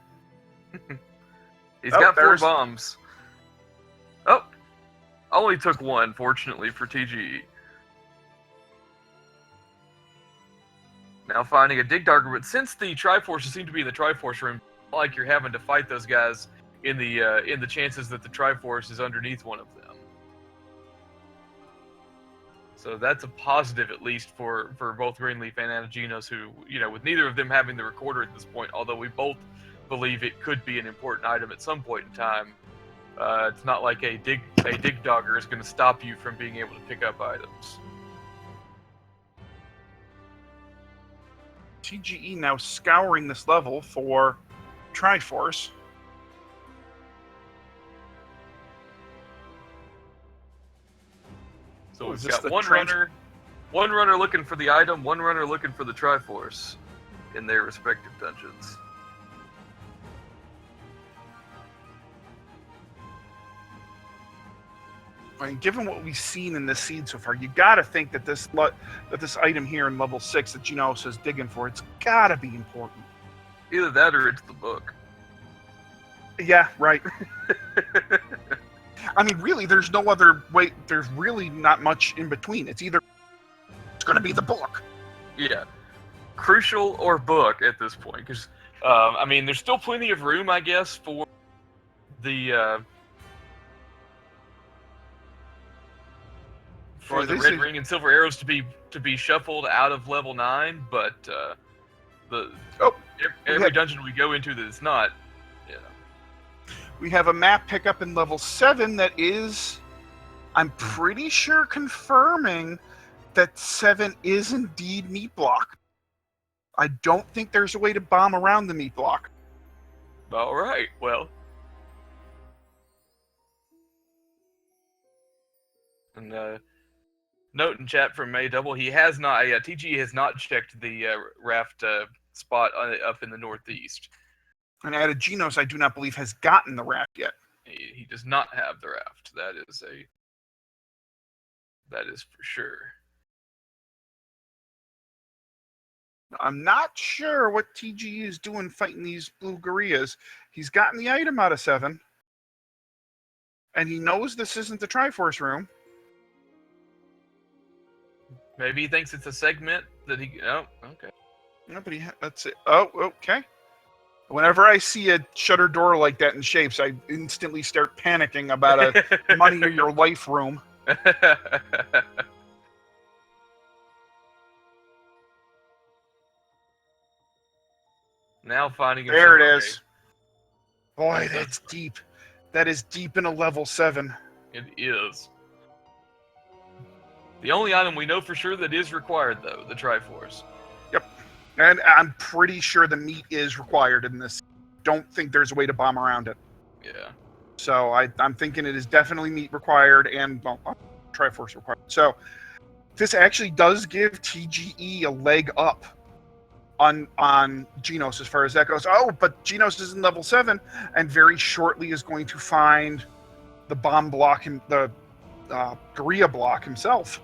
[SPEAKER 1] He's got 4 bombs. Oh, only took 1, fortunately, for TGE. Now finding a dig dagger, but since the Triforces seem to be in the Triforce room, like you're having to fight those guys in the chances that the Triforce is underneath one of them. So that's a positive, at least, for both Greenleaf and Ategenos, who, with neither of them having the recorder at this point, although we both believe it could be an important item at some point in time, it's not like a dig dagger is going to stop you from being able to pick up items.
[SPEAKER 2] TGE now scouring this level for Triforce.
[SPEAKER 1] So we've got one runner looking for the item, one runner looking for the Triforce in their respective dungeons.
[SPEAKER 2] I mean, given what we've seen in this seed so far, you got to think that this item here in level 6 that Genos is digging for, it's got to be important.
[SPEAKER 1] Either that or it's the book.
[SPEAKER 2] Yeah, right. I mean, really, there's no other way. There's really not much in between. It's either it's going to be the book.
[SPEAKER 1] Yeah. Crucial or book at this point. Because, I mean, there's still plenty of room, I guess, for the red ring and silver arrows to be shuffled out of level 9, but every dungeon we go into that it's not. Yeah.
[SPEAKER 2] We have a map pickup in level 7 that is, I'm pretty sure, confirming that 7 is indeed meat block. I don't think there's a way to bomb around the meat block.
[SPEAKER 1] All right, well. And note in chat from May Double, he has not, TG has not checked the raft spot up in the northeast.
[SPEAKER 2] And Ategenos, I do not believe, has gotten the raft yet.
[SPEAKER 1] He does not have the raft. That is for sure.
[SPEAKER 2] I'm not sure what TG is doing fighting these blue gorillas. He's gotten the item out of 7. And he knows this isn't the Triforce room.
[SPEAKER 1] Maybe he thinks it's a segment that he... Oh, okay.
[SPEAKER 2] No, but that's it. Oh, okay. Whenever I see a shutter door like that in shapes, I instantly start panicking about a money or your life room.
[SPEAKER 1] Now finding him.
[SPEAKER 2] There it is. Boy, that's deep. That is deep in a level 7.
[SPEAKER 1] It is. The only item we know for sure that is required, though, the Triforce.
[SPEAKER 2] Yep. And I'm pretty sure the meat is required in this. Don't think there's a way to bomb around it.
[SPEAKER 1] Yeah.
[SPEAKER 2] So I'm thinking it is definitely meat required and Triforce required. So this actually does give TGE a leg up on Genos as far as that goes. Oh, but Genos is in level 7 and very shortly is going to find the bomb block, the gorilla block himself.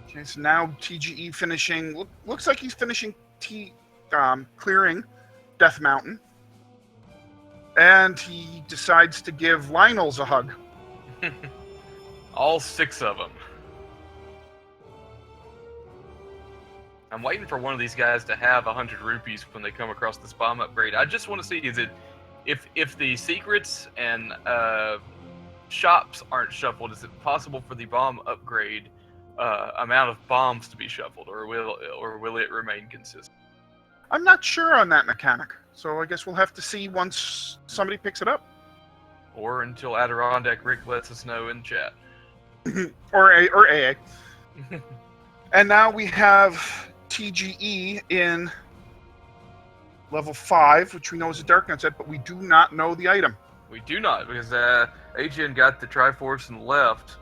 [SPEAKER 2] Okay, so now TGE finishing, looks like he's finishing clearing Death Mountain. And he decides to give Lionel's a hug.
[SPEAKER 1] All 6 of them. I'm waiting for one of these guys to have 100 rupees when they come across this bomb upgrade. I just want to see, is it, if the secrets and shops aren't shuffled, is it possible for the bomb upgrade amount of bombs to be shuffled, or will it remain consistent?
[SPEAKER 2] I'm not sure on that mechanic, so I guess we'll have to see once somebody picks it up.
[SPEAKER 1] Or until Adirondack Rick lets us know in chat.
[SPEAKER 2] or AA. And now we have TGE in level 5, which we know is a Dark Knight set, but we do not know the item.
[SPEAKER 1] We do not, because AGN got the Triforce and left.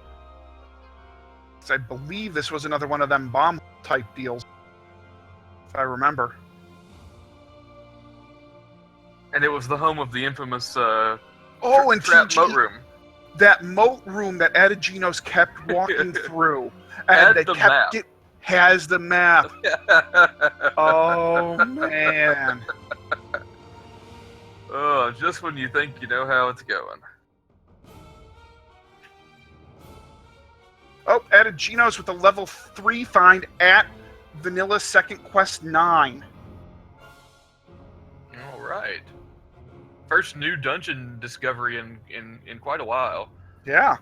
[SPEAKER 2] So I believe this was another one of them bomb-type deals, if I remember.
[SPEAKER 1] And it was the home of the infamous
[SPEAKER 2] and
[SPEAKER 1] trap
[SPEAKER 2] TGE,
[SPEAKER 1] moat room.
[SPEAKER 2] That moat room that Ategenos kept walking through. And they kept it has the map. Oh, man.
[SPEAKER 1] Oh, just when you think you know how it's going.
[SPEAKER 2] Oh, Ategenos with a level 3 find at Vanilla Second Quest 9.
[SPEAKER 1] All right. First new dungeon discovery in quite a while.
[SPEAKER 2] Yeah.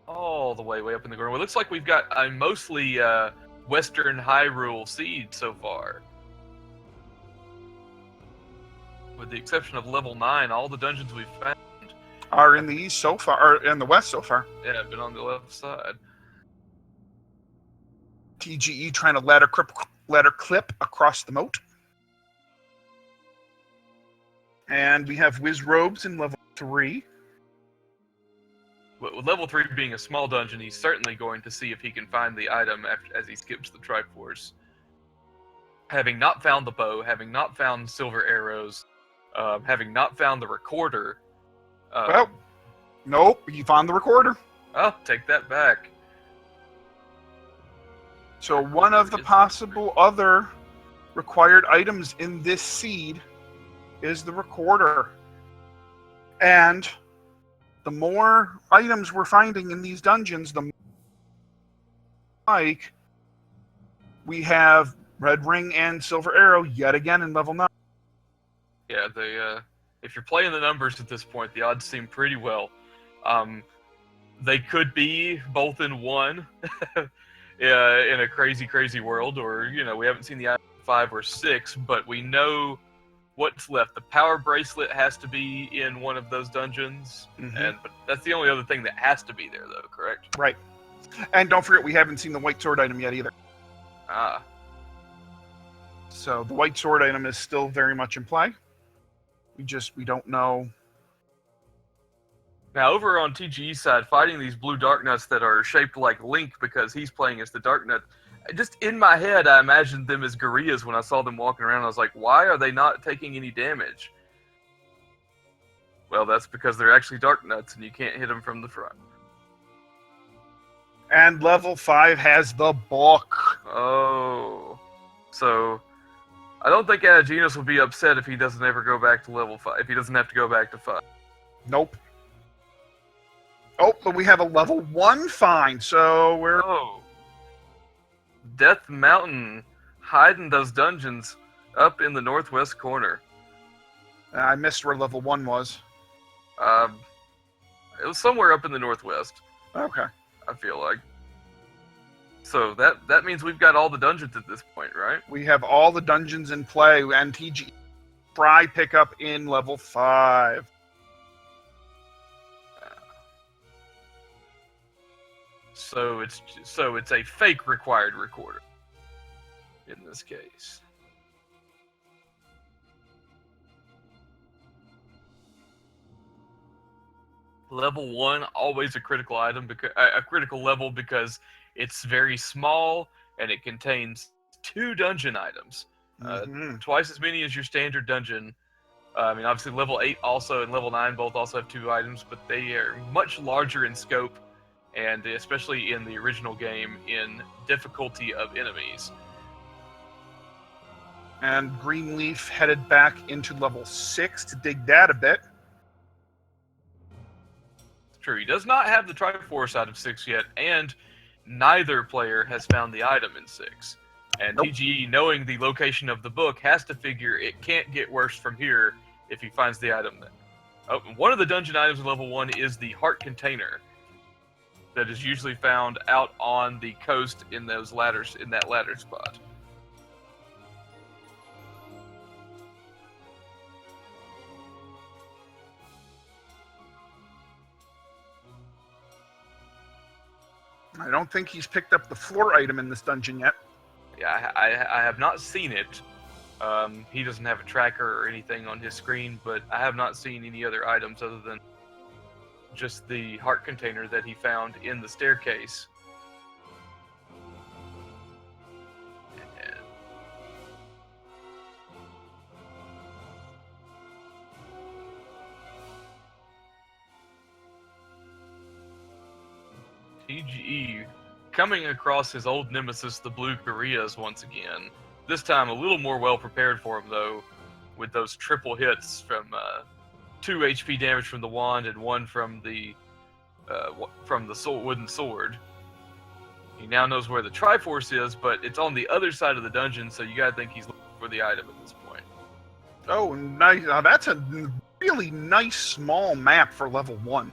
[SPEAKER 1] All the way up in the ground. It looks like we've got a mostly Western Hyrule seed so far. With the exception of level 9, all the dungeons we've found
[SPEAKER 2] are in the east so far, or in the west so far.
[SPEAKER 1] Yeah, been on the left side.
[SPEAKER 2] TGE trying to ladder clip across the moat. And we have Wiz Robes in level 3.
[SPEAKER 1] With level 3 being a small dungeon, he's certainly going to see if he can find the item as he skips the Triforce. having not found the bow, having not found silver arrows, having not found the recorder.
[SPEAKER 2] Well, nope, you found the recorder.
[SPEAKER 1] I'll take that back.
[SPEAKER 2] So one of the possible other required items in this seed is the recorder. And the more items we're finding in these dungeons, the more like we have red ring and silver arrow yet again in level 9.
[SPEAKER 1] Yeah, if you're playing the numbers at this point, the odds seem pretty well. They could be both in one, in a crazy, crazy world, or we haven't seen the 5 or 6, but we know what's left. The power bracelet has to be in one of those dungeons, but that's the only other thing that has to be there, though. Correct?
[SPEAKER 2] Right. And don't forget, we haven't seen the white sword item yet either.
[SPEAKER 1] Ah.
[SPEAKER 2] So the white sword item is still very much in play. We don't know.
[SPEAKER 1] Now, over on TGE's side, fighting these blue dark nuts that are shaped like Link because he's playing as the dark nut, just in my head, I imagined them as gorillas when I saw them walking around. I was like, why are they not taking any damage? Well, that's because they're actually dark nuts and you can't hit them from the front.
[SPEAKER 2] And level 5 has the book.
[SPEAKER 1] Oh. So, I don't think Ategenos will be upset if he doesn't ever go back to level 5, if he doesn't have to go back to 5.
[SPEAKER 2] Nope. Oh, but we have a level 1 find, so we're...
[SPEAKER 1] Oh. Death Mountain, hiding those dungeons up in the northwest corner.
[SPEAKER 2] I missed where level 1 was.
[SPEAKER 1] It was somewhere up in the northwest.
[SPEAKER 2] Okay.
[SPEAKER 1] I feel like. So that means we've got all the dungeons at this point, right?
[SPEAKER 2] We have all the dungeons in play, and TG Fry pickup in level 5.
[SPEAKER 1] So it's a fake required recorder in this case. Level 1, always a critical item, because a critical level, because it's very small and it contains 2 dungeon items, twice as many as your standard dungeon. I mean, obviously level 8 also and level 9 both also have 2 items, but they are much larger in scope, and especially in the original game, in difficulty of enemies.
[SPEAKER 2] And Greenleaf headed back into level 6 to dig that a bit.
[SPEAKER 1] True, he does not have the Triforce out of 6 yet, and neither player has found the item in 6. And
[SPEAKER 2] Nope.
[SPEAKER 1] TGE, knowing the location of the book, has to figure it can't get worse from here if he finds the item then. Oh, one of the dungeon items in level 1 is the heart container that is usually found out on the coast in those ladders, in that ladder spot.
[SPEAKER 2] I don't think he's picked up the floor item in this dungeon yet.
[SPEAKER 1] Yeah, I have not seen it. He doesn't have a tracker or anything on his screen, but I have not seen any other items other than just the heart container that he found in the staircase. TGE coming across his old nemesis, the blue gorillas, once again. This time a little more well prepared for him, though, with those triple hits from 2 HP damage from the wand and 1 from the wooden sword. He now knows where the Triforce is, but it's on the other side of the dungeon, so you gotta think he's looking for the item at this point.
[SPEAKER 2] Oh, nice. That's a really nice small map for level 1.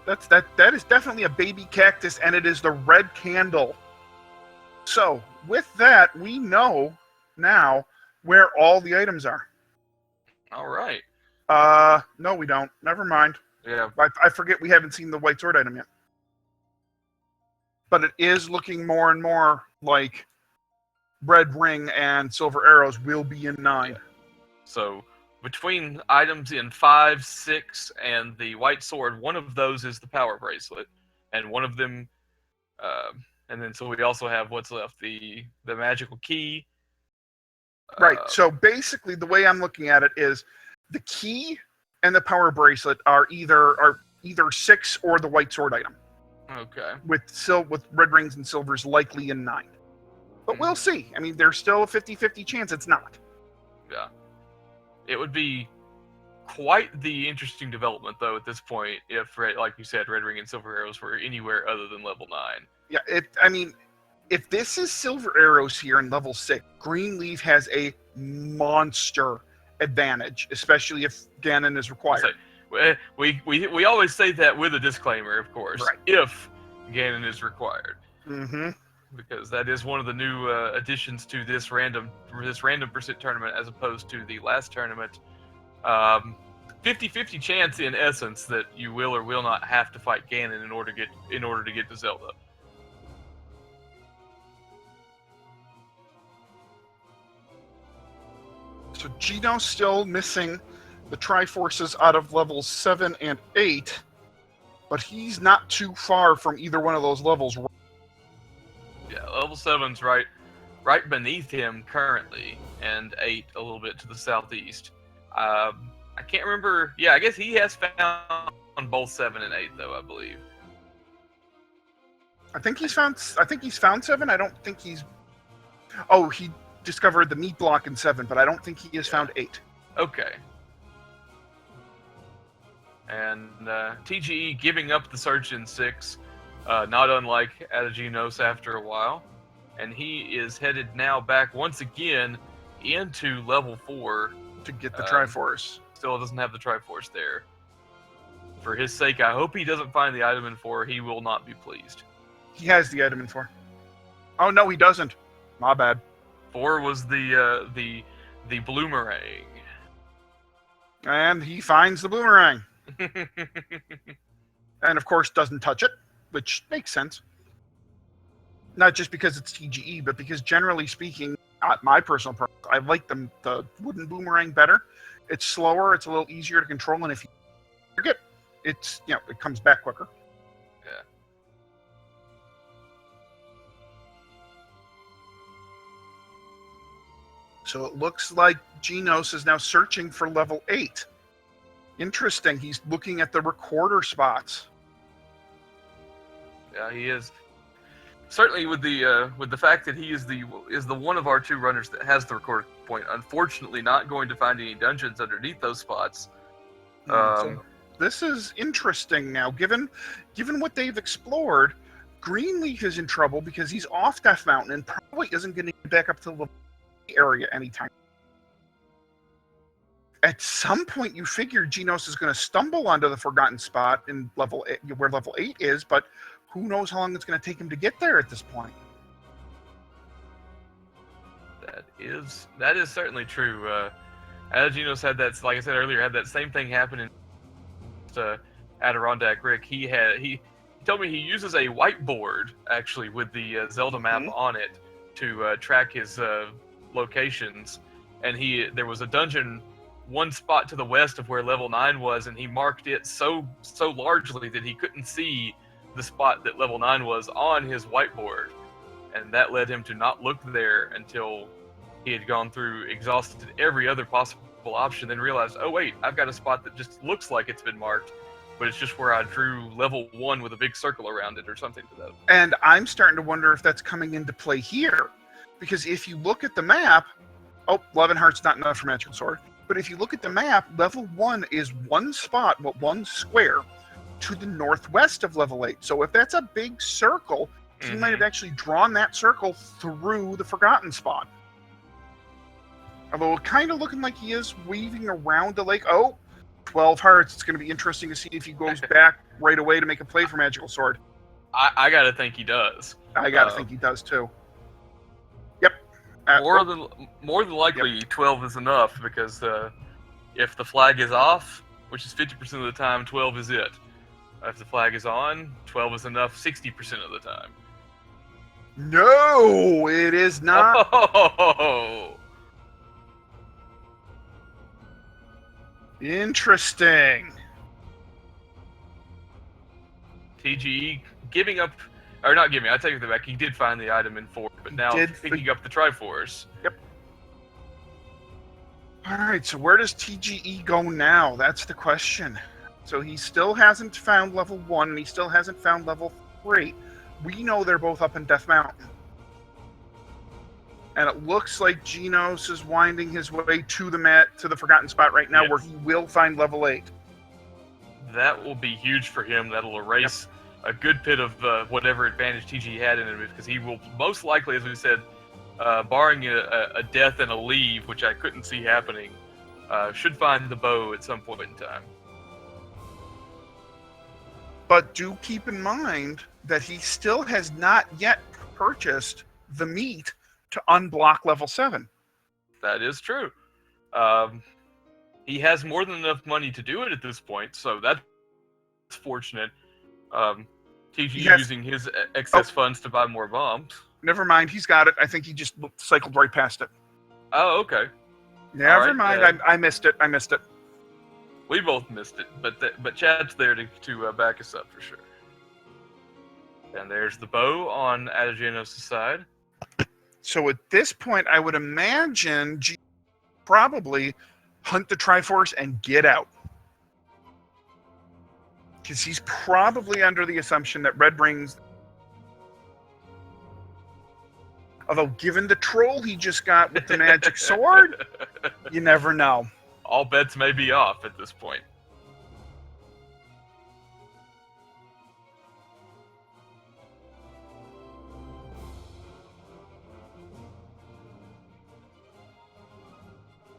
[SPEAKER 2] That is definitely a baby cactus, and it is the red candle. So, with that, we know now where all the items are.
[SPEAKER 1] All right.
[SPEAKER 2] No, we don't. Never mind.
[SPEAKER 1] Yeah.
[SPEAKER 2] I forget we haven't seen the white sword item yet. But it is looking more and more like red ring and silver arrows will be in 9.
[SPEAKER 1] Yeah. So, between items in 5, 6, and the white sword, one of those is the power bracelet, and one of them, and then so we also have what's left: the magical key,
[SPEAKER 2] Right. So basically, the way I'm looking at it is the key and the power bracelet are either 6 or the white sword item.
[SPEAKER 1] Okay.
[SPEAKER 2] With red rings and silvers likely in 9. But we'll see. I mean, there's still a 50-50 chance it's not.
[SPEAKER 1] Yeah. It would be quite the interesting development, though, at this point, if, like you said, red ring and silver arrows were anywhere other than level 9.
[SPEAKER 2] Yeah, I mean, if this is silver arrows here in level 6, Greenleaf has a monster advantage, especially if Ganon is required.
[SPEAKER 1] We always say that with a disclaimer, of course,
[SPEAKER 2] right.
[SPEAKER 1] If Ganon is required.
[SPEAKER 2] Mm-hmm.
[SPEAKER 1] Because that is one of the new additions to this random percent tournament, as opposed to the last tournament. 50-50 chance, in essence, that you will or will not have to fight Ganon in order to get to Zelda.
[SPEAKER 2] So Geno's still missing the Triforces out of levels 7 and 8, but he's not too far from either one of those levels.
[SPEAKER 1] Yeah, level 7's right beneath him currently, and 8 a little bit to the southeast. I can't remember. Yeah, I guess he has found both 7 and 8, though, I believe.
[SPEAKER 2] I think he's found 7. I don't think he's... Oh, he discovered the meat block in 7, but I don't think he has found 8.
[SPEAKER 1] Okay. And TGE giving up the search in 6, not unlike Ategenos after a while. And he is headed now back once again into level 4.
[SPEAKER 2] To get the Triforce.
[SPEAKER 1] Still doesn't have the Triforce there. For his sake, I hope he doesn't find the item in 4. He will not be pleased.
[SPEAKER 2] He has the item in 4. Oh, no, he doesn't. My bad.
[SPEAKER 1] 4 was the bloomerang.
[SPEAKER 2] And he finds the boomerang. And, of course, doesn't touch it, which makes sense. Not just because it's TGE, but because, generally speaking, my personal preference, I like the wooden boomerang better. It's slower, it's a little easier to control, and if you forget, it comes back quicker.
[SPEAKER 1] Yeah.
[SPEAKER 2] So it looks like Genos is now searching for level 8. Interesting. He's looking at the recorder spots.
[SPEAKER 1] Yeah, he is. Certainly, with the fact that he is the one of our 2 runners that has the recorder point. Unfortunately, not going to find any dungeons underneath those spots.
[SPEAKER 2] So this is interesting now. Given what they've explored, Greenleaf is in trouble because he's off Death Mountain and probably isn't going to get back up to the area anytime. At some point, you figure Genos is going to stumble onto the forgotten spot in level 8, where level 8 is, but who knows how long it's going to take him to get there at this point.
[SPEAKER 1] That is certainly true. Ategenos had that, like I said earlier, had that same thing happen in Adirondack Rick. He told me he uses a whiteboard, actually, with the Zelda map on it to track his locations. And there was a dungeon one spot to the west of where level 9 was, and he marked it so largely that he couldn't see the spot that level 9 was on his whiteboard. And that led him to not look there until he had gone through, exhausted every other possible option, then realized, oh wait, I've got a spot that just looks like it's been marked, but it's just where I drew level 1 with a big circle around it or something to that.
[SPEAKER 2] And I'm starting to wonder if that's coming into play here. Because if you look at the map, 11 hearts not enough for Magical Sword, but if you look at the map, level 1 is one spot, one square, to the northwest of level 8. So if that's a big circle, he might have actually drawn that circle through the forgotten spot. Although kind of looking like he is weaving around the lake. 12 hearts. It's going to be interesting to see if he goes back right away to make a play for Magical Sword.
[SPEAKER 1] I got to think he does.
[SPEAKER 2] I got to think he does too. Yep.
[SPEAKER 1] More than likely, 12 is enough, because if the flag is off, which is 50% of the time, 12 is it. If the flag is on, 12 is enough 60% of the time.
[SPEAKER 2] No, it is not.
[SPEAKER 1] Oh!
[SPEAKER 2] Interesting.
[SPEAKER 1] TGE giving up, or not giving, I take it back, he did find the item in 4, but now picking up the Triforce.
[SPEAKER 2] Yep. All right, so where does TGE go now? That's the question. So he still hasn't found level 1, and he still hasn't found level 3. We know they're both up in Death Mountain. And it looks like Genos is winding his way to the Forgotten Spot right now, where he will find level 8.
[SPEAKER 1] That will be huge for him. That'll erase a good bit of whatever advantage TG had in it, because he will most likely, as we said, barring a death and a leave, which I couldn't see happening, should find the bow at some point in time.
[SPEAKER 2] But do keep in mind that he still has not yet purchased the meat to unblock level 7.
[SPEAKER 1] That is true. He has more than enough money to do it at this point, so that's fortunate. TG using his excess funds to buy more bombs.
[SPEAKER 2] Never mind, he's got it. I think he just cycled right past it.
[SPEAKER 1] Oh, okay.
[SPEAKER 2] Never mind, I missed it.
[SPEAKER 1] We both missed it, but Chad's there to back us up for sure. And there's the bow on Ategenos' side.
[SPEAKER 2] So at this point, I would imagine G probably hunt the Triforce and get out. Because he's probably under the assumption that Red brings... Although, given the troll he just got with the magic sword, you never know.
[SPEAKER 1] All bets may be off at this point.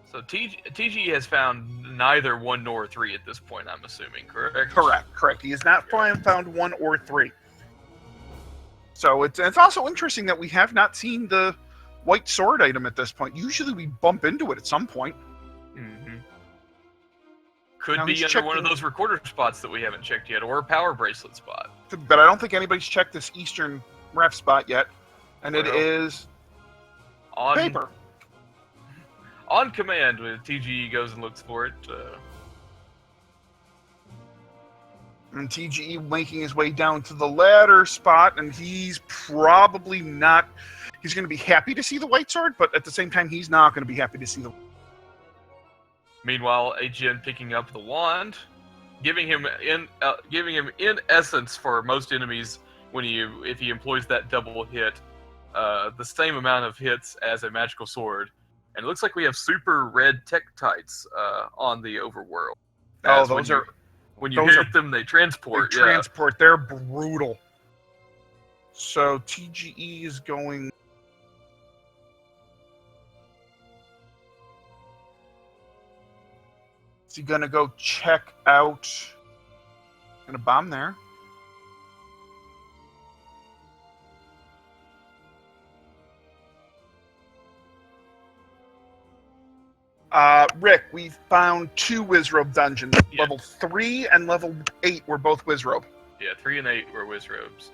[SPEAKER 1] So TG has found neither 1 nor 3 at this point, I'm assuming, correct?
[SPEAKER 2] Correct. He has not found 1 or 3. So it's also interesting that we have not seen the white sword item at this point. Usually we bump into it at some point.
[SPEAKER 1] Mm-hmm. Could be under one of those recorder spots that we haven't checked yet, or a power bracelet spot.
[SPEAKER 2] But I don't think anybody's checked this eastern ref spot yet. And it is
[SPEAKER 1] on
[SPEAKER 2] paper.
[SPEAKER 1] On command, when TGE goes and looks for it.
[SPEAKER 2] And TGE making his way down to the ladder spot, and he's probably not... He's going to be happy to see the white sword, but at the same time, he's not going to be happy to see the...
[SPEAKER 1] Meanwhile, Ategenos picking up the wand, giving him in essence for most enemies if he employs that double hit, the same amount of hits as a magical sword. And it looks like we have super red tektites on the overworld.
[SPEAKER 2] Oh, those are...
[SPEAKER 1] When you hit them, they transport.
[SPEAKER 2] They transport. They're brutal. So TGE is going... Is he going to go check out... Gonna bomb there. Rick, we found 2 Wizrobe dungeons.
[SPEAKER 1] Yeah.
[SPEAKER 2] Level 3 and level 8 were both Wizrobe.
[SPEAKER 1] Yeah, 3 and 8 were Wizrobes.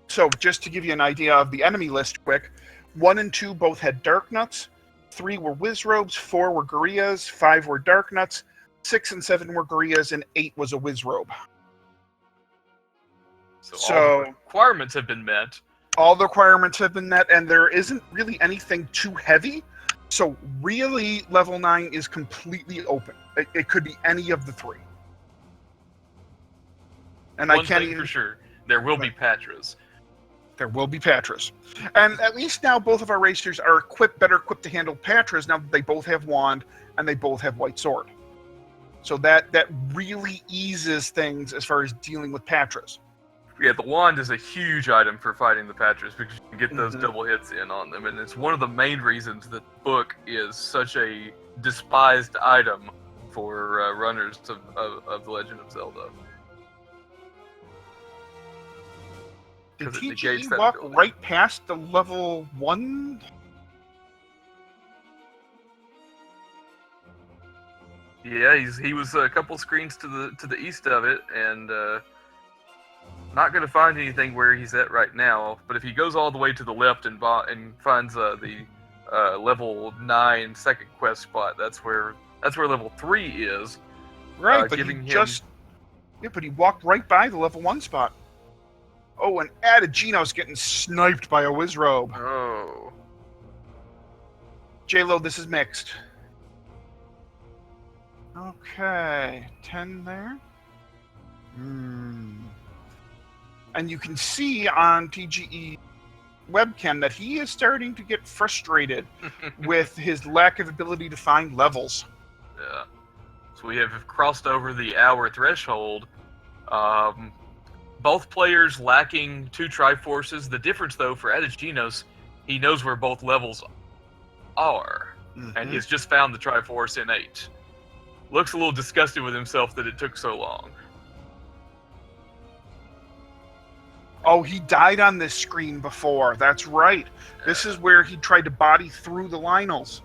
[SPEAKER 2] So, just to give you an idea of the enemy list quick, 1 and 2 both had Dark Nuts, 3 were Wizrobes, 4 were Gorillas, 5 were Dark Nuts, 6 and 7 were Gorillas, and 8 was a Wizrobe.
[SPEAKER 1] So all the requirements have been met.
[SPEAKER 2] All the requirements have been met, and there isn't really anything too heavy. So really, level 9 is completely open. It could be any of the 3. And
[SPEAKER 1] One thing for sure, there will be Patras.
[SPEAKER 2] There will be Patras. And at least now both of our racers are better equipped to handle Patras now that they both have Wand and they both have White Sword. So that really eases things as far as dealing with Patras.
[SPEAKER 1] Yeah, the wand is a huge item for fighting the Patras because you can get those double hits in on them, and it's one of the main reasons that the book is such a despised item for runners of The Legend of Zelda.
[SPEAKER 2] Did TGE walk right past the level 1?
[SPEAKER 1] Yeah, he was a couple screens to the east of it, and not going to find anything where he's at right now. But if he goes all the way to the left and finds the level 9 second quest spot, that's where level 3 is.
[SPEAKER 2] Right, but but he walked right by the level 1 spot. Oh, and Ategenos getting sniped by a Wizrobe.
[SPEAKER 1] Oh.
[SPEAKER 2] J-Lo, this is mixed. Okay, 10 there. And you can see on TGE webcam that he is starting to get frustrated with his lack of ability to find levels.
[SPEAKER 1] Yeah. So we have crossed over the hour threshold. Both players lacking 2 Triforces. The difference, though, for Ategenos, he knows where both levels are. And he's just found the Triforce in 8. Looks a little disgusted with himself that it took so long.
[SPEAKER 2] Oh, he died on this screen before. That's right. This is where he tried to body through the Lionels.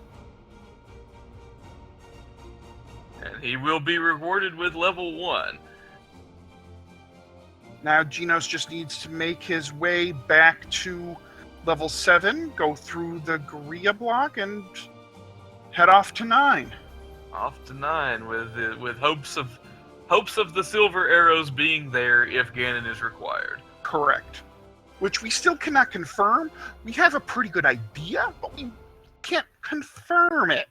[SPEAKER 1] And he will be rewarded with level 1.
[SPEAKER 2] Now Genos just needs to make his way back to level 7, go through the Guerrilla block, and head off to 9.
[SPEAKER 1] Off to 9 with hopes of the silver arrows being there if Ganon is required.
[SPEAKER 2] Correct. Which we still cannot confirm. We have a pretty good idea, but we can't confirm it.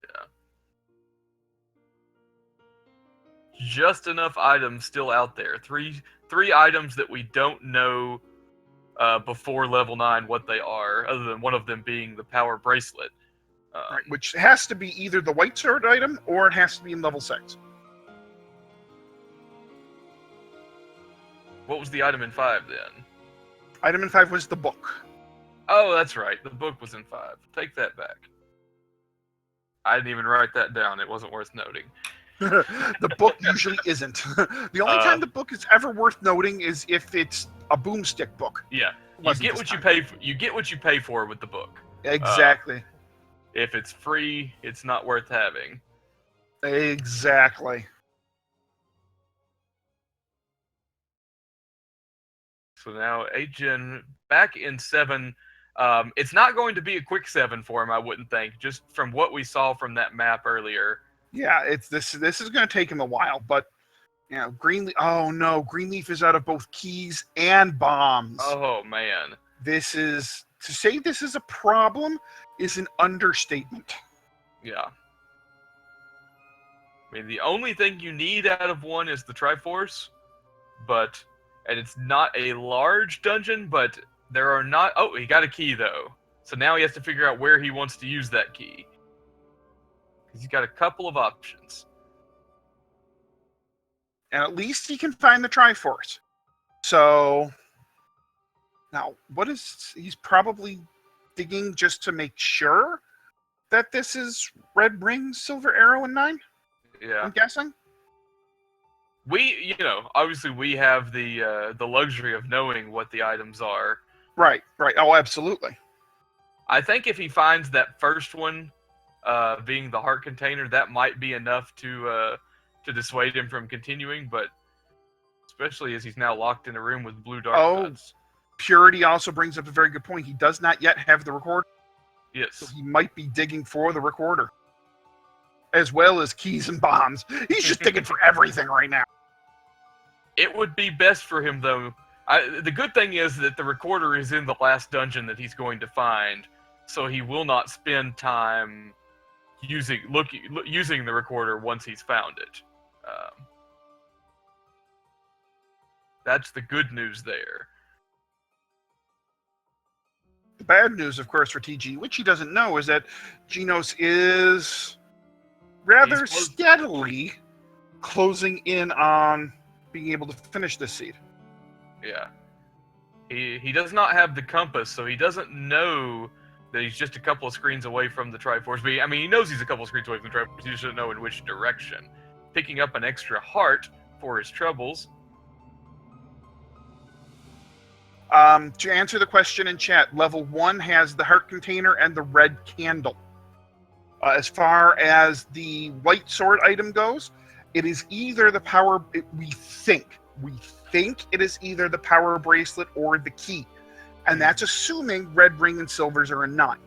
[SPEAKER 1] Yeah. Just enough items still out there. Three items that we don't know before level 9 what they are, other than one of them being the power bracelet.
[SPEAKER 2] Right, which has to be either the white sword item or it has to be in level 6.
[SPEAKER 1] What was the item in 5 then?
[SPEAKER 2] Item in 5 was the book.
[SPEAKER 1] Oh, that's right. The book was in 5. Take that back. I didn't even write that down. It wasn't worth noting.
[SPEAKER 2] The book usually isn't. The only time the book is ever worth noting is if it's a boomstick book.
[SPEAKER 1] Yeah, you get what you pay. You get what you pay for with the book.
[SPEAKER 2] Exactly.
[SPEAKER 1] If it's free, it's not worth having.
[SPEAKER 2] Exactly.
[SPEAKER 1] So now Agen back in 7. It's not going to be a quick 7 for him, I wouldn't think. Just from what we saw from that map earlier.
[SPEAKER 2] Yeah, it's this is going to take him a while, but you know, Greenleaf. Oh no, Greenleaf is out of both keys and bombs.
[SPEAKER 1] Oh man,
[SPEAKER 2] this is to say this is a problem is an understatement.
[SPEAKER 1] Yeah. I mean, the only thing you need out of one is the Triforce, and it's not a large dungeon, but there are not. Oh, he got a key though, so now he has to figure out where he wants to use that key. He's got a couple of options.
[SPEAKER 2] And at least he can find the Triforce. So, now, he's probably digging just to make sure that this is Red Ring, Silver Arrow, and 9?
[SPEAKER 1] Yeah.
[SPEAKER 2] I'm guessing?
[SPEAKER 1] Obviously we have the luxury of knowing what the items are.
[SPEAKER 2] Right. Oh, absolutely.
[SPEAKER 1] I think if he finds that first one, being the heart container, that might be enough to dissuade him from continuing, but especially as he's now locked in a room with blue dark nuts.
[SPEAKER 2] Purity also brings up a very good point. He does not yet have the recorder.
[SPEAKER 1] Yes.
[SPEAKER 2] So he might be digging for the recorder. As well as keys and bombs. He's just digging for everything right now.
[SPEAKER 1] It would be best for him, though. The good thing is that the recorder is in the last dungeon that he's going to find, so he will not spend time using the recorder once he's found it. That's the good news there.
[SPEAKER 2] The bad news, of course, for TG, which he doesn't know, is that Genos is rather steadily closing in on being able to finish this seed.
[SPEAKER 1] Yeah. He does not have the compass, so he doesn't know that he's just a couple of screens away from the Triforce. But he knows he's a couple of screens away from the Triforce. He just doesn't know in which direction. Picking up an extra heart for his troubles.
[SPEAKER 2] To answer the question in chat, level 1 has the heart container and the red candle. As far as the white sword item goes, it is either the power... We think it is either the power bracelet or the key. And that's assuming red ring and silvers are a 9.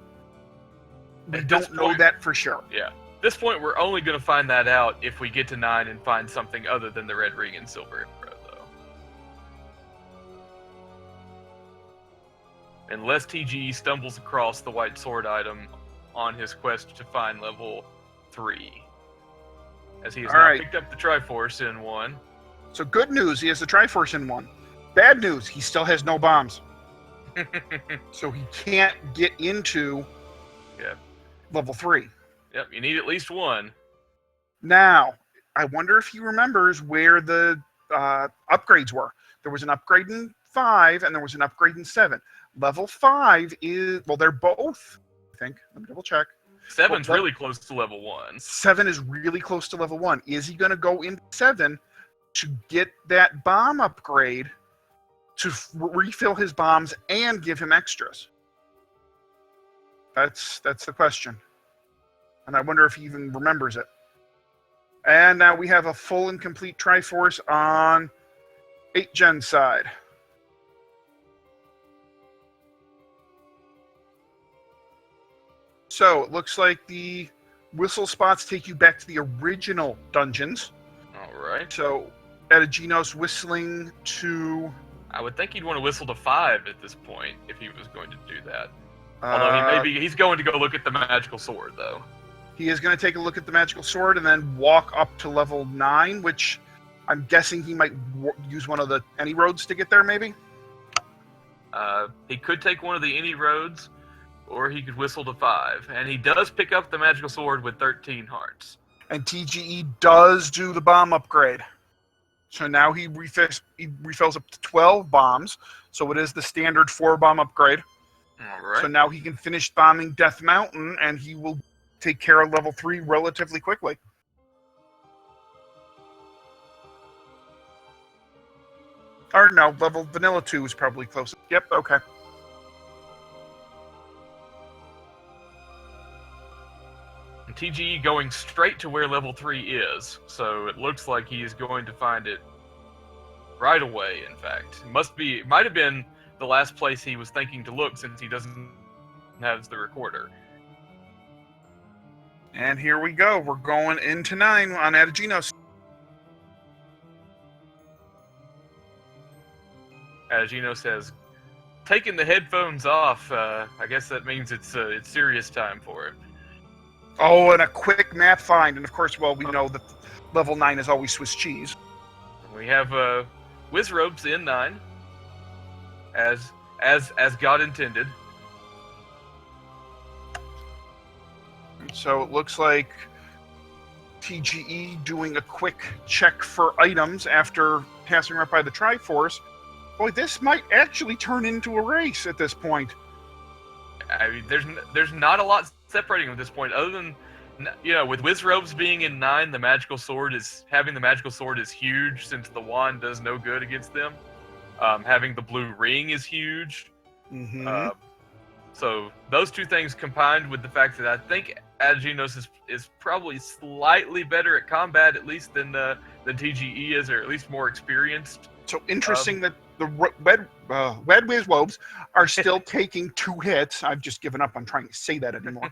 [SPEAKER 2] We don't know that for sure.
[SPEAKER 1] Yeah. At this point, we're only going to find that out if we get to 9 and find something other than the red ring and silver arrow, though. unless TGE stumbles across the white sword item on his quest to find level 3. As he has now picked up the Triforce in 1.
[SPEAKER 2] So good news, he has the Triforce in 1. Bad news, he still has no bombs. So he can't get into level 3.
[SPEAKER 1] Yep, you need at least 1.
[SPEAKER 2] Now, I wonder if he remembers where the upgrades were. There was an upgrade in 5, and there was an upgrade in 7. Level 5 is, well, they're both, I think. Let me double check.
[SPEAKER 1] 7's really close to level 1.
[SPEAKER 2] 7 is really close to level 1. Is he going to go into 7 to get that bomb upgrade to refill his bombs and give him extras? That's the question. And I wonder if he even remembers it. And now we have a full and complete Triforce on 8 Gen side. So it looks like the whistle spots take you back to the original dungeons.
[SPEAKER 1] All right.
[SPEAKER 2] So Ategenos whistling to...
[SPEAKER 1] I would think he'd want to whistle to 5 at this point if he was going to do that. Although he's going to go look at the magical sword, though.
[SPEAKER 2] He is going to take a look at the magical sword and then walk up to level 9, which I'm guessing he might use one of the any roads to get there, maybe?
[SPEAKER 1] He could take one of the any roads, or he could whistle to 5. And he does pick up the magical sword with 13 hearts.
[SPEAKER 2] And TGE does do the bomb upgrade. So now he refills up to 12 bombs. So it is the standard 4-bomb upgrade.
[SPEAKER 1] All right.
[SPEAKER 2] So now he can finish bombing Death Mountain, and he will take care of level 3 relatively quickly. Or no, level Vanilla 2 is probably close. Yep, okay.
[SPEAKER 1] And TGE going straight to where level 3 is, so it looks like he is going to find it right away, in fact. It might have been the last place he was thinking to look since he doesn't have the recorder.
[SPEAKER 2] And here we go. We're going into 9 on Ategenos.
[SPEAKER 1] Ategenos has taken the headphones off. I guess that means it's serious time for it.
[SPEAKER 2] Oh, and a quick map find. And of course, well, we know that level 9 is always Swiss cheese.
[SPEAKER 1] We have Wizrobes in 9, as God intended.
[SPEAKER 2] So it looks like TGE doing a quick check for items after passing right by the Triforce. Boy, this might actually turn into a race at this point.
[SPEAKER 1] I mean, there's not a lot separating them at this point, other than, with Wizrobes being in 9, having the magical sword is huge since the wand does no good against them. Having the blue ring is huge.
[SPEAKER 2] Mm-hmm.
[SPEAKER 1] So those two things combined with the fact that I think Ategenos is probably slightly better at combat, at least than TGE is, or at least more experienced.
[SPEAKER 2] So interesting that the Wed Wizwobes are still taking 2 hits. I've just given up on trying to say that anymore.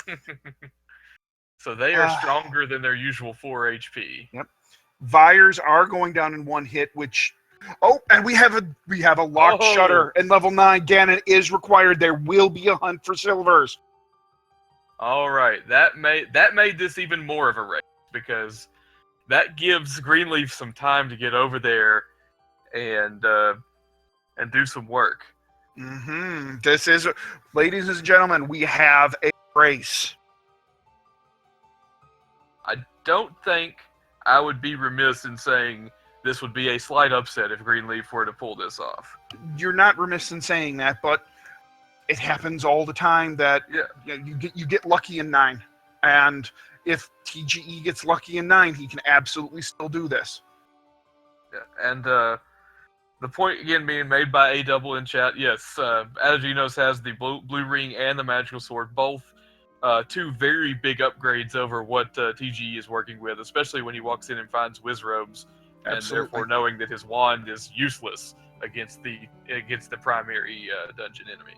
[SPEAKER 1] So they are stronger than their usual 4 HP.
[SPEAKER 2] Yep. Vires are going down in 1 hit, which... Oh, and we have a locked shutter in level 9. Ganon is required. There will be a hunt for silvers.
[SPEAKER 1] All right, that made this even more of a race, because that gives Greenleaf some time to get over there and do some work.
[SPEAKER 2] Mm-hmm. This is, ladies and gentlemen, we have a race.
[SPEAKER 1] I don't think I would be remiss in saying this would be a slight upset if Greenleaf were to pull this off.
[SPEAKER 2] You're not remiss in saying that, but it happens all the time that you get lucky in 9. And if TGE gets lucky in 9, he can absolutely still do this.
[SPEAKER 1] Yeah, and the point again being made by A Double in chat, yes, Ategenos has the blue ring and the magical sword, both 2 very big upgrades over what TGE is working with, especially when he walks in and finds Wizrobes. And therefore knowing that his wand is useless against the primary dungeon enemy.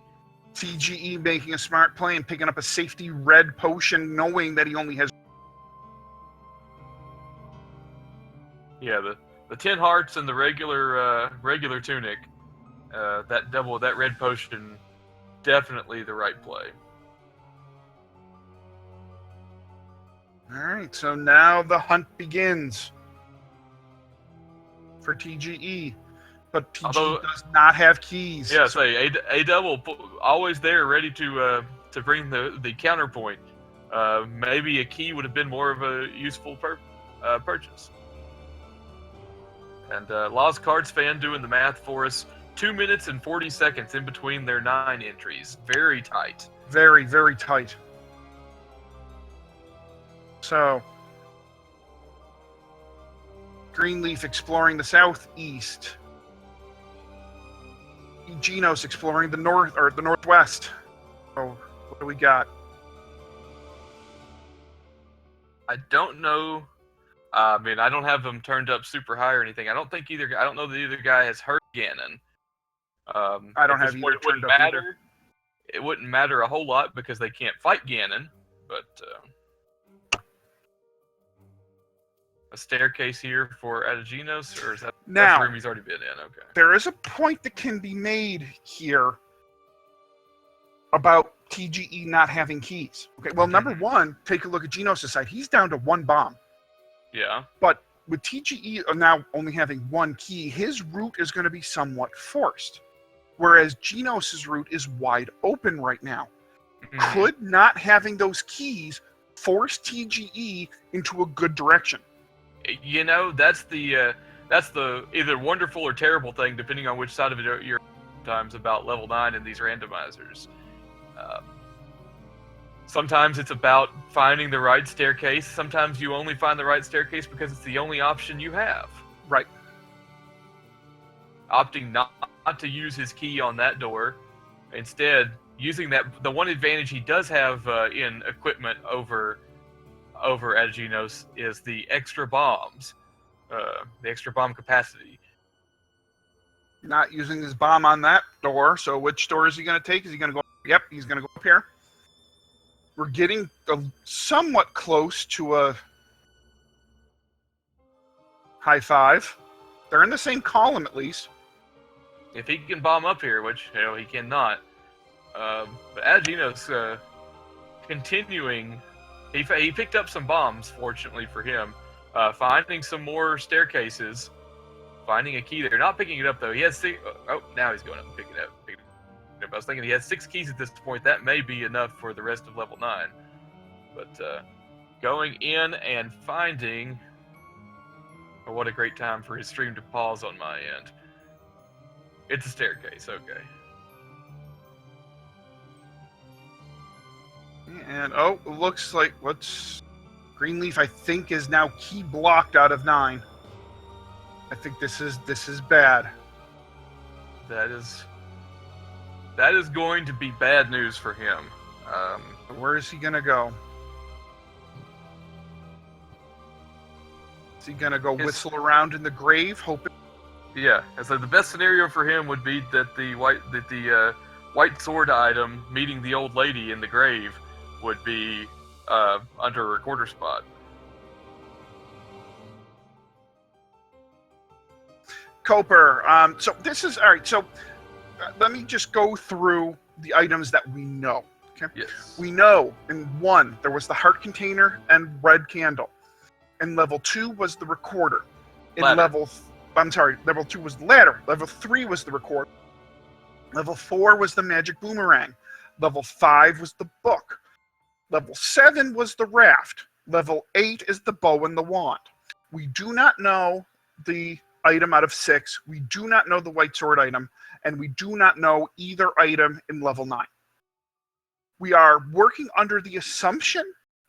[SPEAKER 2] TGE making a smart play and picking up a safety red potion, knowing that he only has...
[SPEAKER 1] Yeah, the 10 hearts and the regular tunic, that red potion definitely the right play.
[SPEAKER 2] All right, so now the hunt begins for TGE, but TGE does not have keys.
[SPEAKER 1] Yeah, say a double always there, ready to bring the counterpoint. Maybe a key would have been more of a useful purchase. And Lost Cards fan doing the math for us. 2 minutes and 40 seconds in between their 9 entries. Very tight.
[SPEAKER 2] Very, very tight. So, Greenleaf exploring the southeast. Ategenos exploring the north or the northwest. Oh, what do we got?
[SPEAKER 1] I don't know. I mean, I don't have them turned up super high or anything. I don't know that either guy has heard Ganon.
[SPEAKER 2] I don't have either turned up either.
[SPEAKER 1] It wouldn't matter a whole lot because they can't fight Ganon, but a staircase here for Ategenos, or is that that's the room he's already been in? Okay.
[SPEAKER 2] There is a point that can be made here about TGE not having keys. Okay, well, number one, take a look at Genos' side. He's down to 1 bomb.
[SPEAKER 1] Yeah.
[SPEAKER 2] But with TGE now only having 1 key, his route is going to be somewhat forced. Whereas Genos' route is wide open right now. Could not having those keys force TGE into a good direction?
[SPEAKER 1] You know, that's the either wonderful or terrible thing, depending on which side of it you're times about level 9 in these randomizers. Sometimes it's about finding the right staircase. Sometimes you only find the right staircase because it's the only option you have.
[SPEAKER 2] Right.
[SPEAKER 1] Opting not to use his key on that door, instead using the one advantage he does have in equipment over Ategenos is the extra bombs, the extra bomb capacity.
[SPEAKER 2] Not using his bomb on that door, so which door is he going to take? Is he going to go? Yep, he's going to go up here. We're getting somewhat close to a high five. They're in the same column, at least.
[SPEAKER 1] If he can bomb up here, which he cannot, but Ategenos continuing. He picked up some bombs, fortunately for him. Finding some more staircases. Finding a key there. Not picking it up, though. He has 6... Oh, now he's going up and picking it up. I was thinking he has 6 keys at this point. That may be enough for the rest of level 9. But going in and finding... Oh, what a great time for his stream to pause on my end. It's a staircase, okay.
[SPEAKER 2] And, it looks like Greenleaf, I think, is now key blocked out of 9. I think this is bad.
[SPEAKER 1] That is going to be bad news for him.
[SPEAKER 2] Where is he going to go? Is he going to go whistle around in the grave, hoping?
[SPEAKER 1] Yeah, and so the best scenario for him would be that the white sword item meeting the old lady in the grave would be under a recorder spot.
[SPEAKER 2] Coper, so this is, all right, so let me just go through the items that we know, okay?
[SPEAKER 1] Yes.
[SPEAKER 2] We know in 1, there was the heart container and red candle. In level 2 was the recorder. In
[SPEAKER 1] ladder.
[SPEAKER 2] Level 2 was the ladder. Level 3 was the recorder. Level 4 was the magic boomerang. Level 5 was the book. Level 7 was the raft. Level 8 is the bow and the wand. We do not know the item out of 6. We do not know the white sword item. And we do not know either item in level 9. We are working under the assumption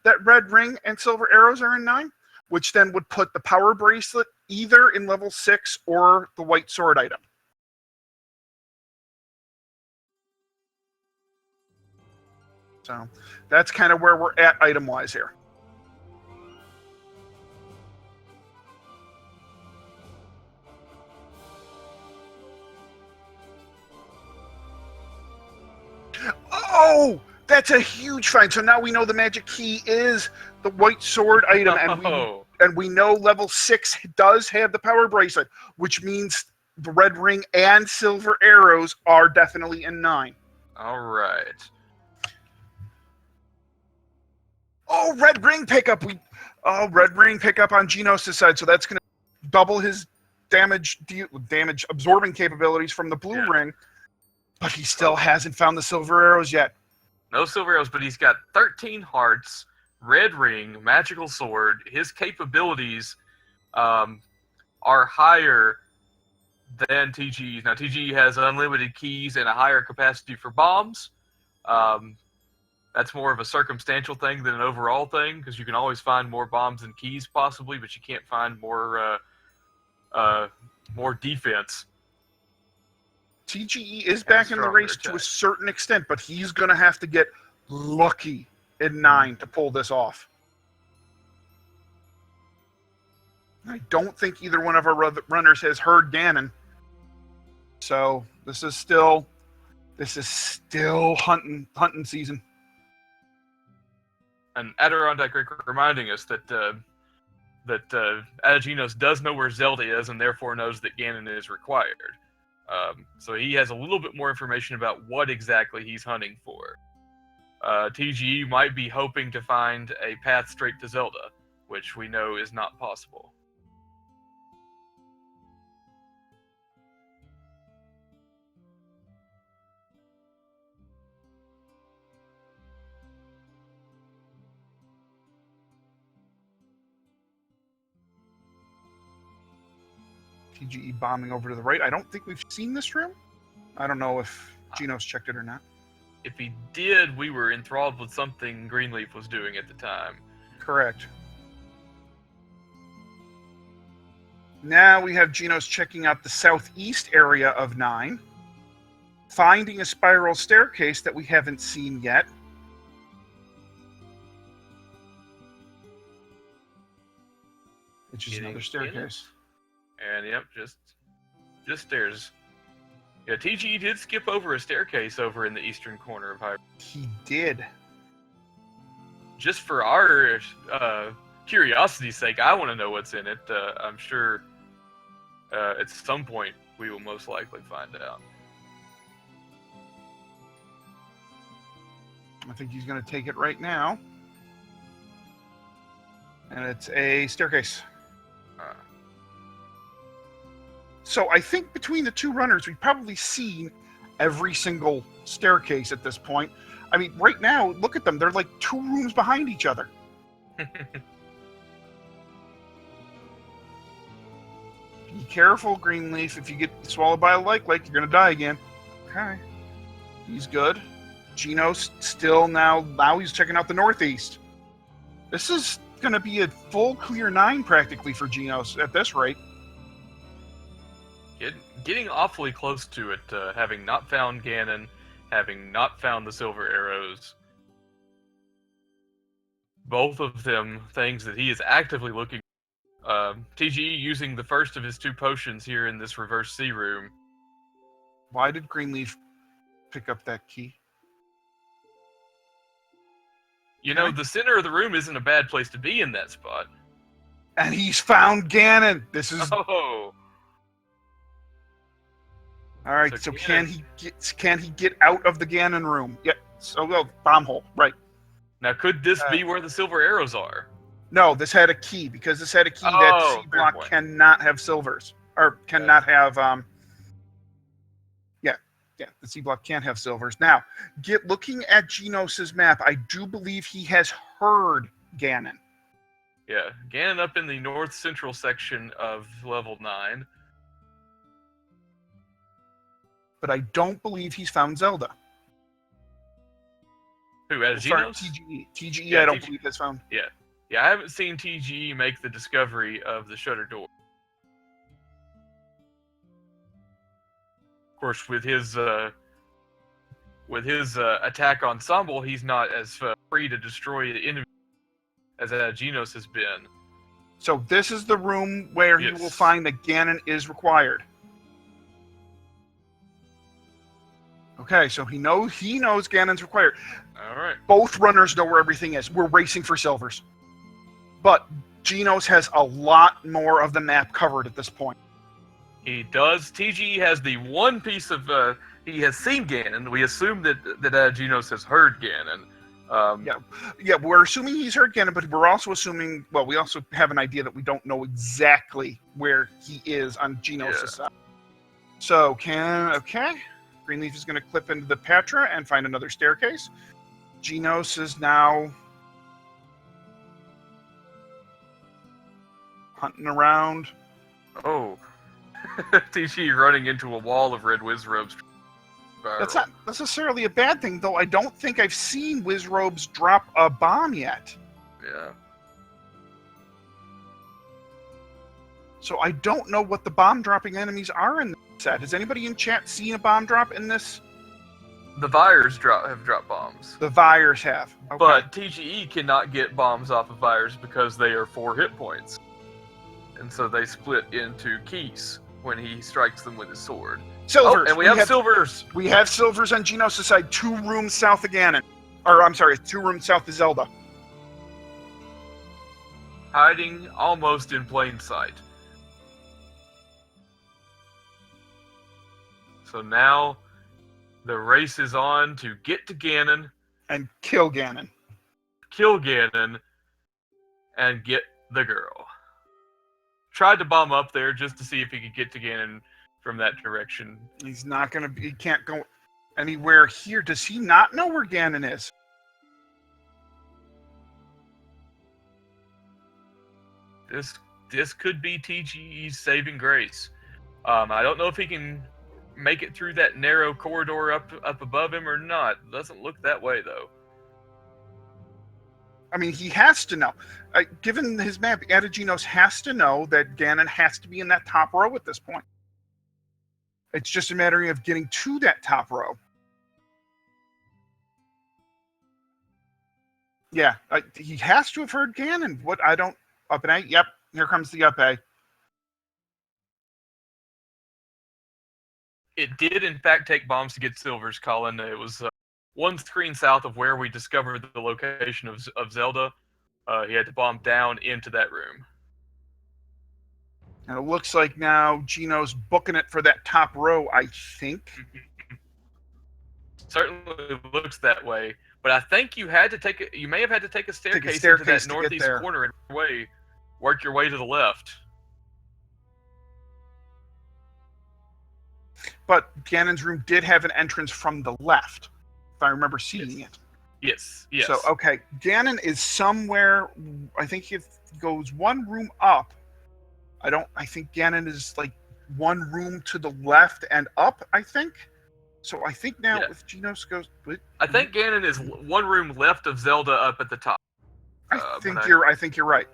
[SPEAKER 2] that red ring and silver arrows are in 9, which then would put the power bracelet either in level 6 or the white sword item. So that's kind of where we're at item-wise here. Oh, that's a huge find. So now we know the magic key is the white sword item, and we know level 6 does have the power bracelet, which means the red ring and silver arrows are definitely in 9.
[SPEAKER 1] All right.
[SPEAKER 2] Oh, red ring pickup. Red ring pickup on Genos' side, so that's going to double his damage absorbing capabilities from the blue ring. But he still hasn't found the silver arrows yet.
[SPEAKER 1] No silver arrows, but he's got 13 hearts, red ring, magical sword. His capabilities are higher than TGE's. Now, TGE has unlimited keys and a higher capacity for bombs. That's more of a circumstantial thing than an overall thing, because you can always find more bombs and keys, possibly, but you can't find more defense.
[SPEAKER 2] TGE is back in the race to a certain extent, but he's going to have to get lucky in 9 to pull this off. I don't think either one of our runners has heard Ganon. So this is still hunting season.
[SPEAKER 1] And Adirondack Rick reminding us that Ategenos does know where Zelda is and therefore knows that Ganon is required. So he has a little bit more information about what exactly he's hunting for. TGE might be hoping to find a path straight to Zelda, which we know is not possible.
[SPEAKER 2] TGE bombing over to the right. I don't think we've seen this room. I don't know if Genos checked it or not.
[SPEAKER 1] If he did, we were enthralled with something Greenleaf was doing at the time.
[SPEAKER 2] Correct. Now we have Genos checking out the southeast area of 9, finding a spiral staircase that we haven't seen yet. Which is another staircase.
[SPEAKER 1] And yep, just stairs. Yeah, TGE did skip over a staircase over in the eastern corner of Hyrule.
[SPEAKER 2] He did.
[SPEAKER 1] Just for our curiosity's sake, I want to know what's in it. I'm sure at some point we will most likely find out.
[SPEAKER 2] I think he's going to take it right now. And it's a staircase. So I think between the two runners, we've probably seen every single staircase at this point. I mean, right now, look at them. They're like 2 rooms behind each other. Be careful, Greenleaf. If you get swallowed by a lake, you're going to die again. Okay. He's good. Genos still now he's checking out the northeast. This is going to be a full clear 9 practically for Genos at this rate.
[SPEAKER 1] Getting awfully close to it, having not found Ganon, having not found the silver arrows. Both of them things that he is actively looking for. TGE using the first of his 2 potions here in this reverse C room.
[SPEAKER 2] Why did Greenleaf pick up that key?
[SPEAKER 1] You know, the center of the room isn't a bad place to be in that spot.
[SPEAKER 2] And he's found Ganon! This is...
[SPEAKER 1] Oh!
[SPEAKER 2] All right, so can he get out of the Ganon room? Yep. So bomb hole, right?
[SPEAKER 1] Now, could this be where the silver arrows are?
[SPEAKER 2] No, this had a key because this had a key that C block cannot have silvers or cannot have. The C block can't have silvers. Now, looking at Genos's map, I do believe he has heard Ganon.
[SPEAKER 1] Yeah, Ganon up in the north central section of level 9.
[SPEAKER 2] But I don't believe he's found Zelda.
[SPEAKER 1] Who, Ategenos?
[SPEAKER 2] TGE. TGE, I don't believe has found.
[SPEAKER 1] Yeah. Yeah, I haven't seen TGE make the discovery of the shutter door. Of course, with his attack ensemble, he's not as free to destroy the enemy as Ategenos has been.
[SPEAKER 2] So this is the room where he will find that Ganon is required. Okay, so he knows Ganon's required.
[SPEAKER 1] All right.
[SPEAKER 2] Both runners know where everything is. We're racing for silvers. But Genos has a lot more of the map covered at this point.
[SPEAKER 1] He does. TGE has the one piece of he has seen Ganon. We assume that Ategenos has heard Ganon.
[SPEAKER 2] Yeah, we're assuming he's heard Ganon, but we're also assuming. Well, we also have an idea that we don't know exactly where he is on Genos' side. So Greenleaf is going to clip into the Patra and find another staircase. Genos is now hunting around.
[SPEAKER 1] Oh, TG running into a wall of red Wizrobes.
[SPEAKER 2] That's not necessarily a bad thing, though. I don't think I've seen Wizrobes drop a bomb yet.
[SPEAKER 1] Yeah.
[SPEAKER 2] So I don't know what the bomb-dropping enemies are in this set. Has anybody in chat seen a bomb drop in this?
[SPEAKER 1] The Vires have dropped bombs.
[SPEAKER 2] The Vires have. Okay.
[SPEAKER 1] But TGE cannot get bombs off of Vires because they are 4 hit points. And so they split into keys when he strikes them with his sword.
[SPEAKER 2] Silvers.
[SPEAKER 1] Oh, and we have silvers.
[SPEAKER 2] We have silvers on Genos' side, 2 rooms south of Ganon. Or, I'm sorry, 2 rooms south of Zelda.
[SPEAKER 1] Hiding almost in plain sight. So now the race is on to get to Ganon.
[SPEAKER 2] And kill Ganon.
[SPEAKER 1] Kill Ganon. And get the girl. Tried to bomb up there just to see if he could get to Ganon from that direction.
[SPEAKER 2] He's not going to... He can't go anywhere here. Does he not know where Ganon is?
[SPEAKER 1] This could be TGE's saving grace. I don't know if he can make it through that narrow corridor up above him or not. It doesn't look that way, though.
[SPEAKER 2] I mean, he has to know. Given his map, Ategenos has to know that Ganon has to be in that top row at this point. It's just a matter of getting to that top row. Yeah, he has to have heard Ganon. What? I don't... Up and A? Yep, here comes the up A.
[SPEAKER 1] It did, in fact, take bombs to get silvers, Colin. It was 1 screen south of where we discovered the location of Zelda. He had to bomb down into that room.
[SPEAKER 2] And it looks like now Genos booking it for that top row, I think.
[SPEAKER 1] Certainly looks that way. But I think you may have had to take a staircase into that northeast corner and work your way to the left.
[SPEAKER 2] But Ganon's room did have an entrance from the left, if I remember seeing it.
[SPEAKER 1] Yes.
[SPEAKER 2] So, okay, Ganon is somewhere, I think he goes 1 room up. I think Ganon is like 1 room to the left and up, I think. So I think now if Genos goes...
[SPEAKER 1] I think Ganon is 1 room left of Zelda up at the top.
[SPEAKER 2] I think you're right.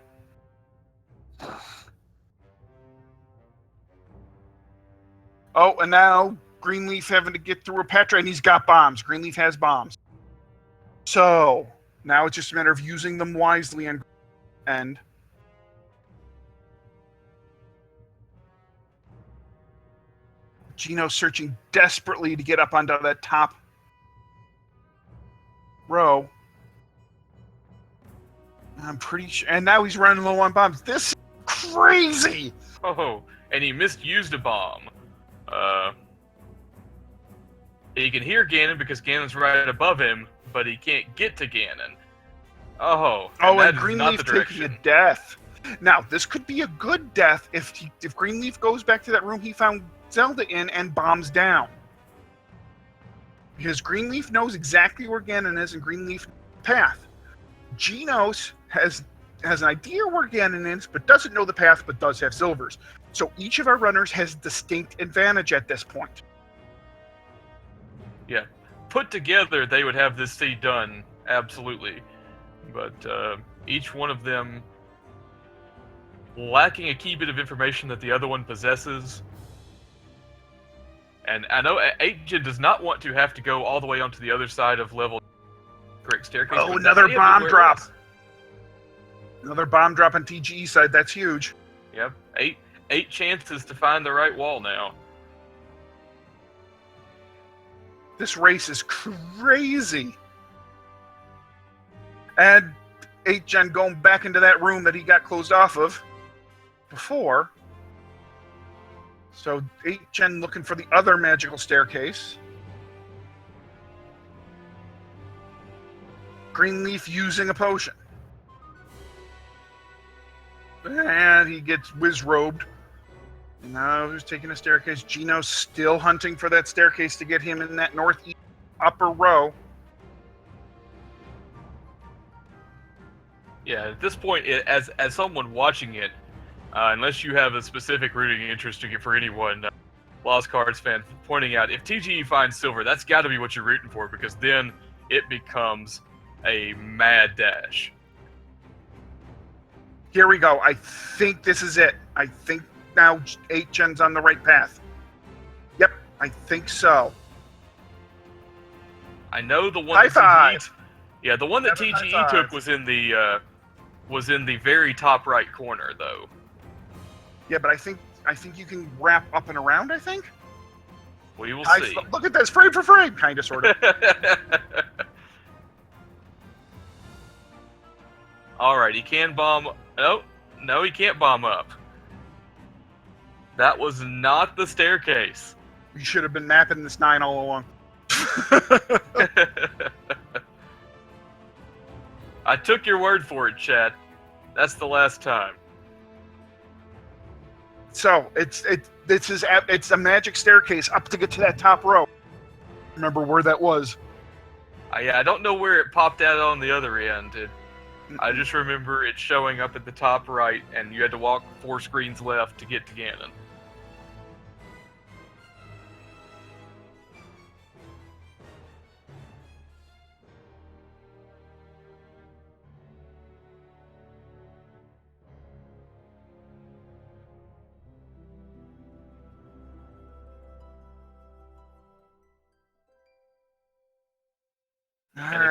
[SPEAKER 2] Oh, and now Greenleaf having to get through a Petra, and he's got bombs. Greenleaf has bombs. So now it's just a matter of using them wisely and Genos searching desperately to get up onto that top row. I'm pretty sure, and now he's running low on bombs. This is crazy.
[SPEAKER 1] Oh, and he misused a bomb. He can hear Ganon because Ganon's right above him, but he can't get to Ganon. And
[SPEAKER 2] Greenleaf taking a death. Now, this could be a good death if Greenleaf goes back to that room he found Zelda in and bombs down. Because Greenleaf knows exactly where Ganon is and Greenleaf path. Genos has an idea where Ganon is, but doesn't know the path, but does have silvers. So each of our runners has distinct advantage at this point.
[SPEAKER 1] Yeah. Put together, they would have this seed done, absolutely. But each one of them lacking a key bit of information that the other one possesses. And I know Ategenos does not want to have to go all the way onto the other side of level correct staircase.
[SPEAKER 2] Oh, another bomb drop. Another bomb drop on TGE side. That's huge.
[SPEAKER 1] Yep. Eight chances to find the right wall now.
[SPEAKER 2] This race is crazy. And 8gen going back into that room that he got closed off of before. So 8gen looking for the other magical staircase. Greenleaf using a potion. And he gets whiz-robed. Now who's taking a staircase? Gino's still hunting for that staircase to get him in that northeast upper row.
[SPEAKER 1] Yeah, at this point, as someone watching it, unless you have a specific rooting interest for anyone, Lost Cards fan pointing out, if TGE finds silver, that's got to be what you're rooting for, because then it becomes a mad dash.
[SPEAKER 2] Here we go. I think this is it. I think now 8gen's on the right path. Yep, I think so.
[SPEAKER 1] I know the one
[SPEAKER 2] High five.
[SPEAKER 1] Yeah, the one that TGE took was in the very top right corner, though.
[SPEAKER 2] Yeah, but I think you can wrap up and around, I think.
[SPEAKER 1] We will see.
[SPEAKER 2] Look at this, frame for frame, kind of, sort of.
[SPEAKER 1] All right, he can bomb. No, he can't bomb up. That was not the staircase.
[SPEAKER 2] You should have been mapping this 9 all along.
[SPEAKER 1] I took your word for it, Chad. That's the last time.
[SPEAKER 2] So it's a magic staircase up to get to that top row. Remember where that was?
[SPEAKER 1] I don't know where it popped out on the other end. I just remember it showing up at the top right, and you had to walk 4 screens left to get to Ganon.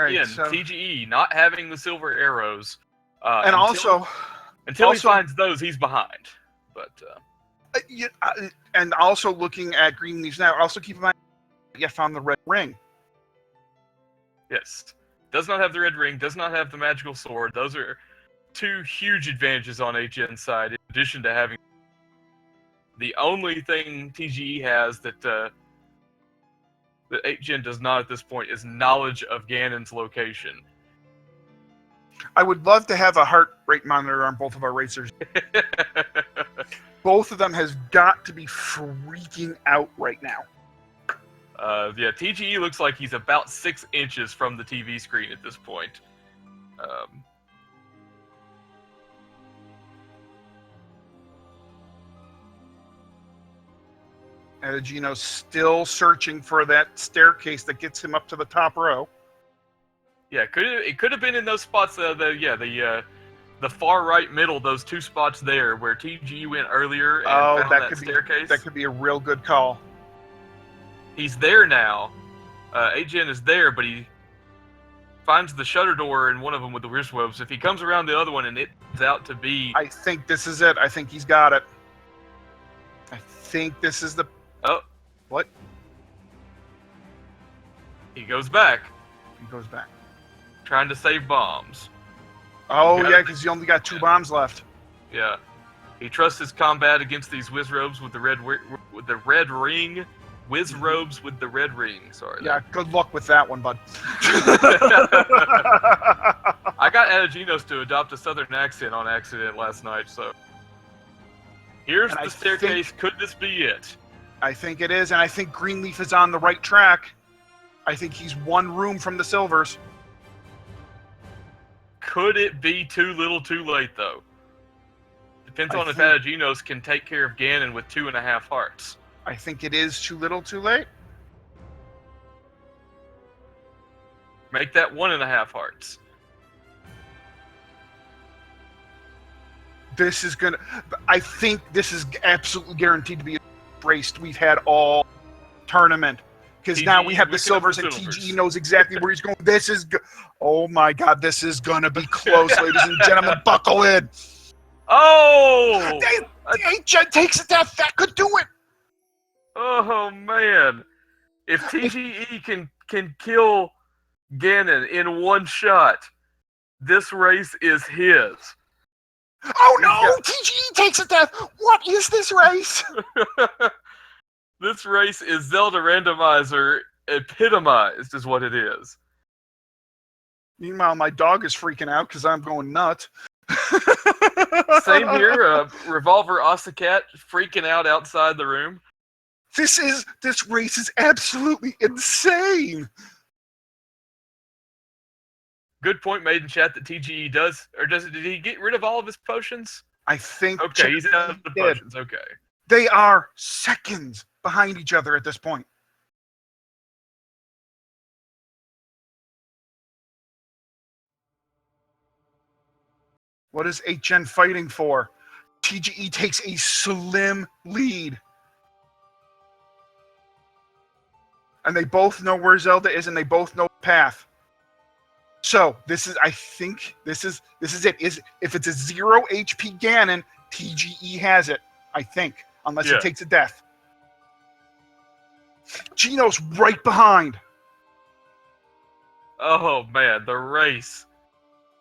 [SPEAKER 1] Again,
[SPEAKER 2] so
[SPEAKER 1] TGE not having the silver arrows,
[SPEAKER 2] and
[SPEAKER 1] until he finds those, he's behind. But
[SPEAKER 2] and also looking at Greenleaf's now. Also keep in mind, you found the red ring.
[SPEAKER 1] Yes, does not have the red ring. Does not have the magical sword. Those are 2 huge advantages on HN's side. In addition to having the only thing TGE has that 8gen does not at this point is knowledge of Ganon's location.
[SPEAKER 2] I would love to have a heart rate monitor on both of our racers. Both of them has got to be freaking out right now.
[SPEAKER 1] Yeah, TGE looks like he's about 6 inches from the TV screen at this point.
[SPEAKER 2] Ategenos still searching for that staircase that gets him up to the top row.
[SPEAKER 1] Yeah, it could have been in those spots. The far right middle, those 2 spots there where TGE went earlier and found that staircase.
[SPEAKER 2] That could be a real good call.
[SPEAKER 1] He's there now. 8gen is there, but he finds the shutter door in one of them with the wrist webs. If he comes around the other one and it turns out to be...
[SPEAKER 2] I think this is it. I think he's got it. I think this is the...
[SPEAKER 1] Oh.
[SPEAKER 2] What?
[SPEAKER 1] He goes back.
[SPEAKER 2] He goes back.
[SPEAKER 1] Trying to save bombs.
[SPEAKER 2] Oh, yeah, because he only got 2 bombs left.
[SPEAKER 1] Yeah. He trusts his combat against these whiz-robes with the red ring. Whiz-robes with the red ring. Sorry.
[SPEAKER 2] Yeah, good luck with that one, bud.
[SPEAKER 1] I got Ategenos to adopt a southern accent on accident last night, so... Here's the staircase. Could this be it?
[SPEAKER 2] I think it is, and I think Greenleaf is on the right track. I think he's 1 room from the silvers.
[SPEAKER 1] Could it be too little too late, though? Depends on if Ategenos can take care of Ganon with 2.5 hearts.
[SPEAKER 2] I think it is too little too late.
[SPEAKER 1] Make that 1.5 hearts.
[SPEAKER 2] This is gonna... I think this is absolutely guaranteed to be a race we've had all tournament. Because now we have the silvers, and TGE knows exactly where he's going. This is... Oh my god, this is gonna be close, ladies and gentlemen. Buckle in.
[SPEAKER 1] Oh!
[SPEAKER 2] 8gen takes it. That could do it.
[SPEAKER 1] Oh man. If TGE can kill Ganon in 1 shot, this race is his.
[SPEAKER 2] Oh no! TGE takes a death! What is this race?
[SPEAKER 1] This race is Zelda Randomizer epitomized, is what it is.
[SPEAKER 2] Meanwhile, my dog is freaking out because I'm going nuts.
[SPEAKER 1] Same here. Revolver Ossicat freaking out outside the room.
[SPEAKER 2] This race is absolutely insane.
[SPEAKER 1] Good point made in chat that TGE does, or did he get rid of all of his potions?
[SPEAKER 2] I think.
[SPEAKER 1] Okay, he's out of the potions. Okay.
[SPEAKER 2] They are seconds behind each other at this point. What is 8gen fighting for? TGE takes a slim lead. And they both know where Zelda is, and they both know the path. So I think this is it. If it's a 0 HP Ganon, TGE has it. I think, unless he takes a death. Gino's right behind.
[SPEAKER 1] Oh man, the race,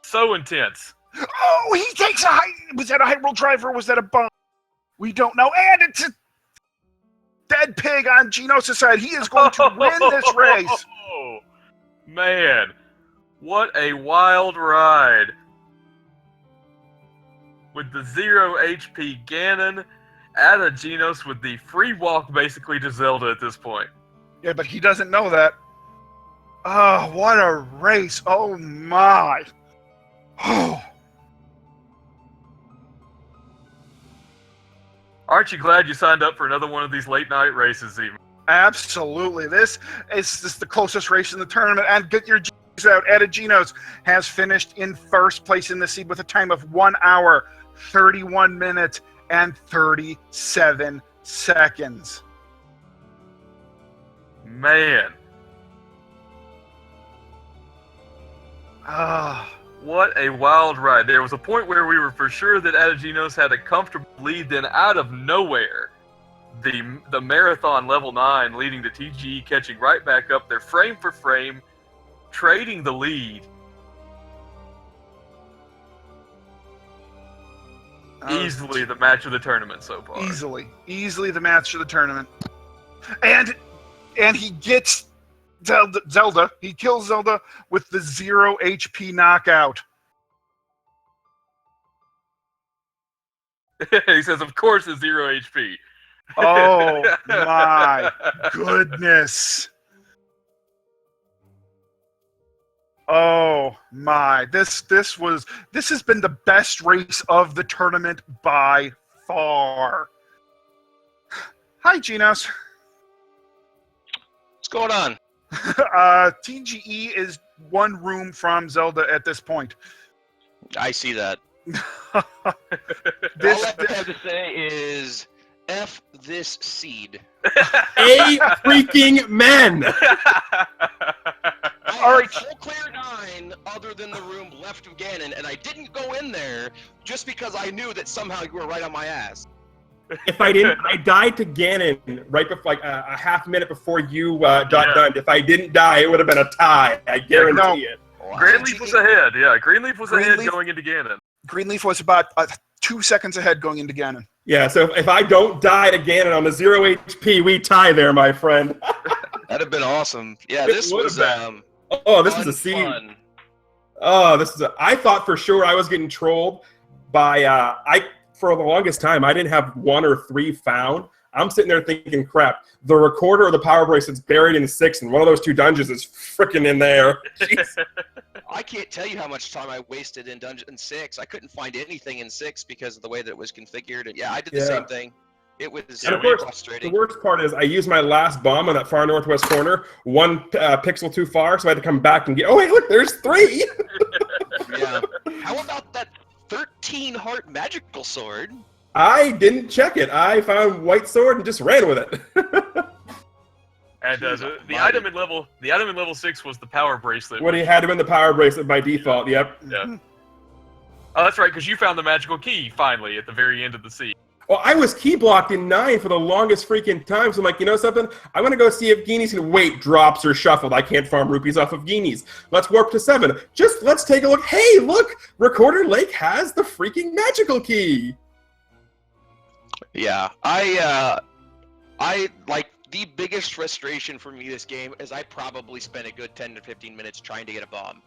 [SPEAKER 1] so intense.
[SPEAKER 2] Oh, he takes a high. Was that a high roll drive or was that a bomb? We don't know. And it's a dead pig on Genos' side. He is going to win this race.
[SPEAKER 1] Oh man, what a wild ride! With the 0 HP Ganon, Ategenos with the free walk basically to Zelda at this point.
[SPEAKER 2] Yeah, but he doesn't know that. Oh, what a race. Oh my. Oh.
[SPEAKER 1] Aren't you glad you signed up for another one of these late night races, even?
[SPEAKER 2] Absolutely. This is the closest race in the tournament. And get your G's out. Ategenos has finished in first place in the seed with a time of 1 hour, 31 minutes, and 37 seconds.
[SPEAKER 1] Man. What a wild ride. There was a point where we were for sure that Ategenos had a comfortable lead, then out of nowhere, the marathon level 9 leading to TGE catching right back up there, frame for frame, trading the lead. Easily the match of the tournament so far.
[SPEAKER 2] Easily the match of the tournament. And he gets Zelda. He kills Zelda with the 0 HP knockout.
[SPEAKER 1] He says, of course it's 0 HP.
[SPEAKER 2] Oh my goodness. Oh my. This has been the best race of the tournament by far. Hi, Genos.
[SPEAKER 3] What's going on?
[SPEAKER 2] TGE is one room from Zelda at this point.
[SPEAKER 3] I see that. All I have to say is F this seed.
[SPEAKER 4] A freaking men!
[SPEAKER 3] All right, full clear 9 other than the room left of Ganon, and I didn't go in there just because I knew that somehow you were right on my ass.
[SPEAKER 4] If I didn't, I died to Ganon right before, like a half minute before you got done. If I didn't die, it would have been a tie. I guarantee it.
[SPEAKER 3] Wow.
[SPEAKER 1] Greenleaf was ahead. Yeah, Greenleaf was ahead going into Ganon.
[SPEAKER 2] Greenleaf was about 2 seconds ahead going into Ganon.
[SPEAKER 4] Yeah, so if I don't die to Ganon on the 0 HP, we tie there, my friend.
[SPEAKER 3] That'd have been awesome. Yeah, this was
[SPEAKER 4] this is a scene.
[SPEAKER 3] Fun.
[SPEAKER 4] Oh, I thought for sure I was getting trolled by for the longest time I didn't have 1 or 3 found. I'm sitting there thinking, crap, the recorder or the power bracelet's buried in 6, and one of those 2 dungeons is freaking in there.
[SPEAKER 3] I can't tell you how much time I wasted in Dungeon 6. I couldn't find anything in 6 because of the way that it was configured. And yeah, I did the same thing. It was
[SPEAKER 4] really frustrating. The worst part is I used my last bomb on that far northwest corner, 1 pixel too far, so I had to come back and get, oh, wait, look, there's 3!
[SPEAKER 3] Yeah. How about that 13-heart magical sword?
[SPEAKER 4] I didn't check it. I found white sword and just ran with it.
[SPEAKER 1] And the item in level 6 was the power bracelet.
[SPEAKER 4] What he had to in the power bracelet by default. Yep.
[SPEAKER 1] Yeah. Oh, that's right, because you found the magical key finally at the very end of the scene.
[SPEAKER 4] Well, I was key blocked in 9 for the longest freaking time. So I'm like, you know something? I want to go see if Guineas can wait, drops or shuffled. I can't farm rupees off of Guineas. Let's warp to 7. Let's take a look. Hey, look! Recorder Lake has the freaking magical key.
[SPEAKER 3] Yeah, I like the biggest frustration for me this game is I probably spent a good 10 to 15 minutes trying to get a bomb.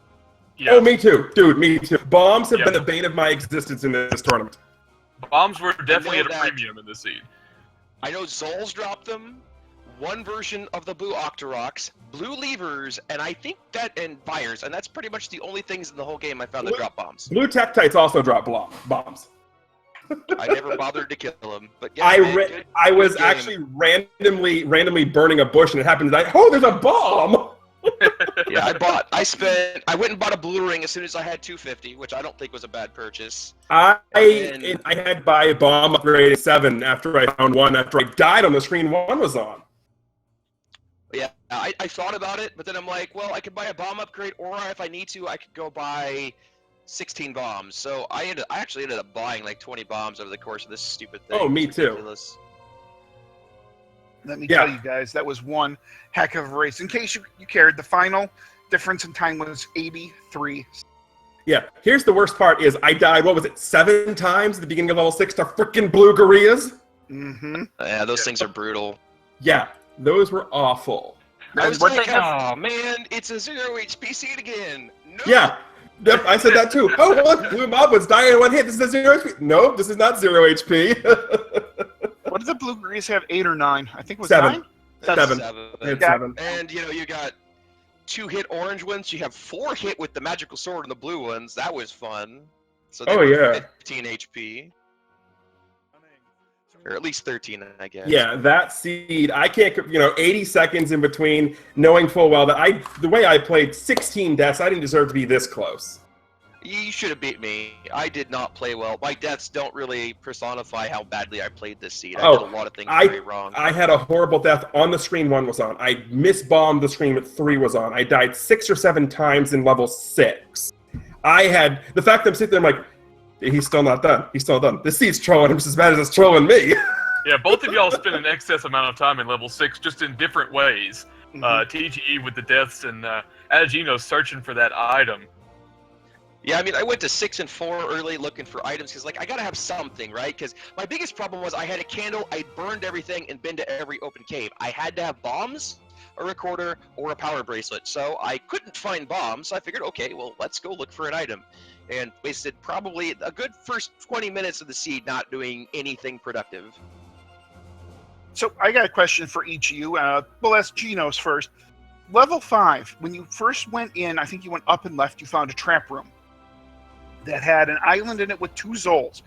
[SPEAKER 1] Yeah.
[SPEAKER 4] Oh, me too. Dude, me too. Bombs have
[SPEAKER 1] Yeah.
[SPEAKER 4] been the bane of my existence in this tournament.
[SPEAKER 1] Bombs were definitely
[SPEAKER 3] I
[SPEAKER 1] at
[SPEAKER 3] know
[SPEAKER 1] a
[SPEAKER 3] that-
[SPEAKER 1] premium in this seed.
[SPEAKER 3] I know Zol's dropped them, one version of the blue Octoroks, blue levers, and I think and fires, and that's pretty much the only things in the whole game I found that drop bombs.
[SPEAKER 4] Blue Tektites also drop bombs.
[SPEAKER 3] I never bothered to kill them, but yeah, man,
[SPEAKER 4] I was
[SPEAKER 3] game.
[SPEAKER 4] actually randomly burning a bush, and it happened that oh, there's a bomb.
[SPEAKER 3] Yeah, I went and bought a blue ring as soon as I had 250, which I don't think was a bad purchase.
[SPEAKER 4] I had to buy a bomb upgrade at 7 after I found one after I died on the screen 1 was on.
[SPEAKER 3] Yeah, I thought about it, but then I'm like, well, I could buy a bomb upgrade, or if I need to, I could go buy 16 bombs. So I actually ended up buying like 20 bombs over the course of this stupid thing.
[SPEAKER 4] Oh, me
[SPEAKER 3] It's
[SPEAKER 4] too.
[SPEAKER 3] ridiculous.
[SPEAKER 2] Let me tell you guys, that was one heck of a race. In case you cared, the final difference in time was 83.
[SPEAKER 4] Yeah, here's the worst part is I died, 7 times at the beginning of level 6 to freaking blue gorillas?
[SPEAKER 2] Mm-hmm.
[SPEAKER 3] Yeah, those things are brutal.
[SPEAKER 4] Yeah, those were awful.
[SPEAKER 3] I was
[SPEAKER 2] what
[SPEAKER 3] like,
[SPEAKER 2] they have-
[SPEAKER 3] oh man, it's a 0 HP seed again. No.
[SPEAKER 4] Yeah, yep, I said that too. Oh, look, blue mob was dying in 1 hit. This is a 0 HP. No, this is not 0 HP.
[SPEAKER 2] What did the blue grease have? 8 or 9? I think it was
[SPEAKER 4] 7.
[SPEAKER 2] 9.
[SPEAKER 4] Seven.
[SPEAKER 3] Seven.
[SPEAKER 4] It's
[SPEAKER 2] Yeah.
[SPEAKER 4] 7.
[SPEAKER 3] And you got 2 hit orange ones. You have 4 hit with the magical sword and the blue ones. That was fun. So they
[SPEAKER 4] Oh,
[SPEAKER 3] were
[SPEAKER 4] yeah.
[SPEAKER 3] 15 HP, or at least 13, I guess.
[SPEAKER 4] Yeah, that seed, I can't, 80 seconds in between, knowing full well that the way I played 16 deaths, I didn't deserve to be this close.
[SPEAKER 3] You should have beat me. I did not play well. My deaths don't really personify how badly I played this seed. I did a lot of things very wrong.
[SPEAKER 4] I had a horrible death on the screen 1 was on. I misbombed the screen with 3 was on. I died 6 or 7 times in level 6. The fact that I'm sitting there, I'm like, he's still not done. He's still done. This seed's trolling him just as bad as it's trolling me.
[SPEAKER 1] Yeah, both of y'all spent an excess amount of time in level 6, just in different ways. TGE with the deaths and Ategenos searching for that item.
[SPEAKER 3] Yeah, I mean, I went to 6 and 4 early looking for items because, I gotta have something, right? Because my biggest problem was I had a candle, I burned everything, and been to every open cave. I had to have bombs, a recorder, or a power bracelet. So I couldn't find bombs, so I figured, okay, well, let's go look for an item. And wasted probably a good first 20 minutes of the seed not doing anything productive.
[SPEAKER 2] So I got a question for each of you. We'll ask Genos first. Level 5, when you first went in, I think you went up and left, you found a trap room that had an island in it with 2 Zols.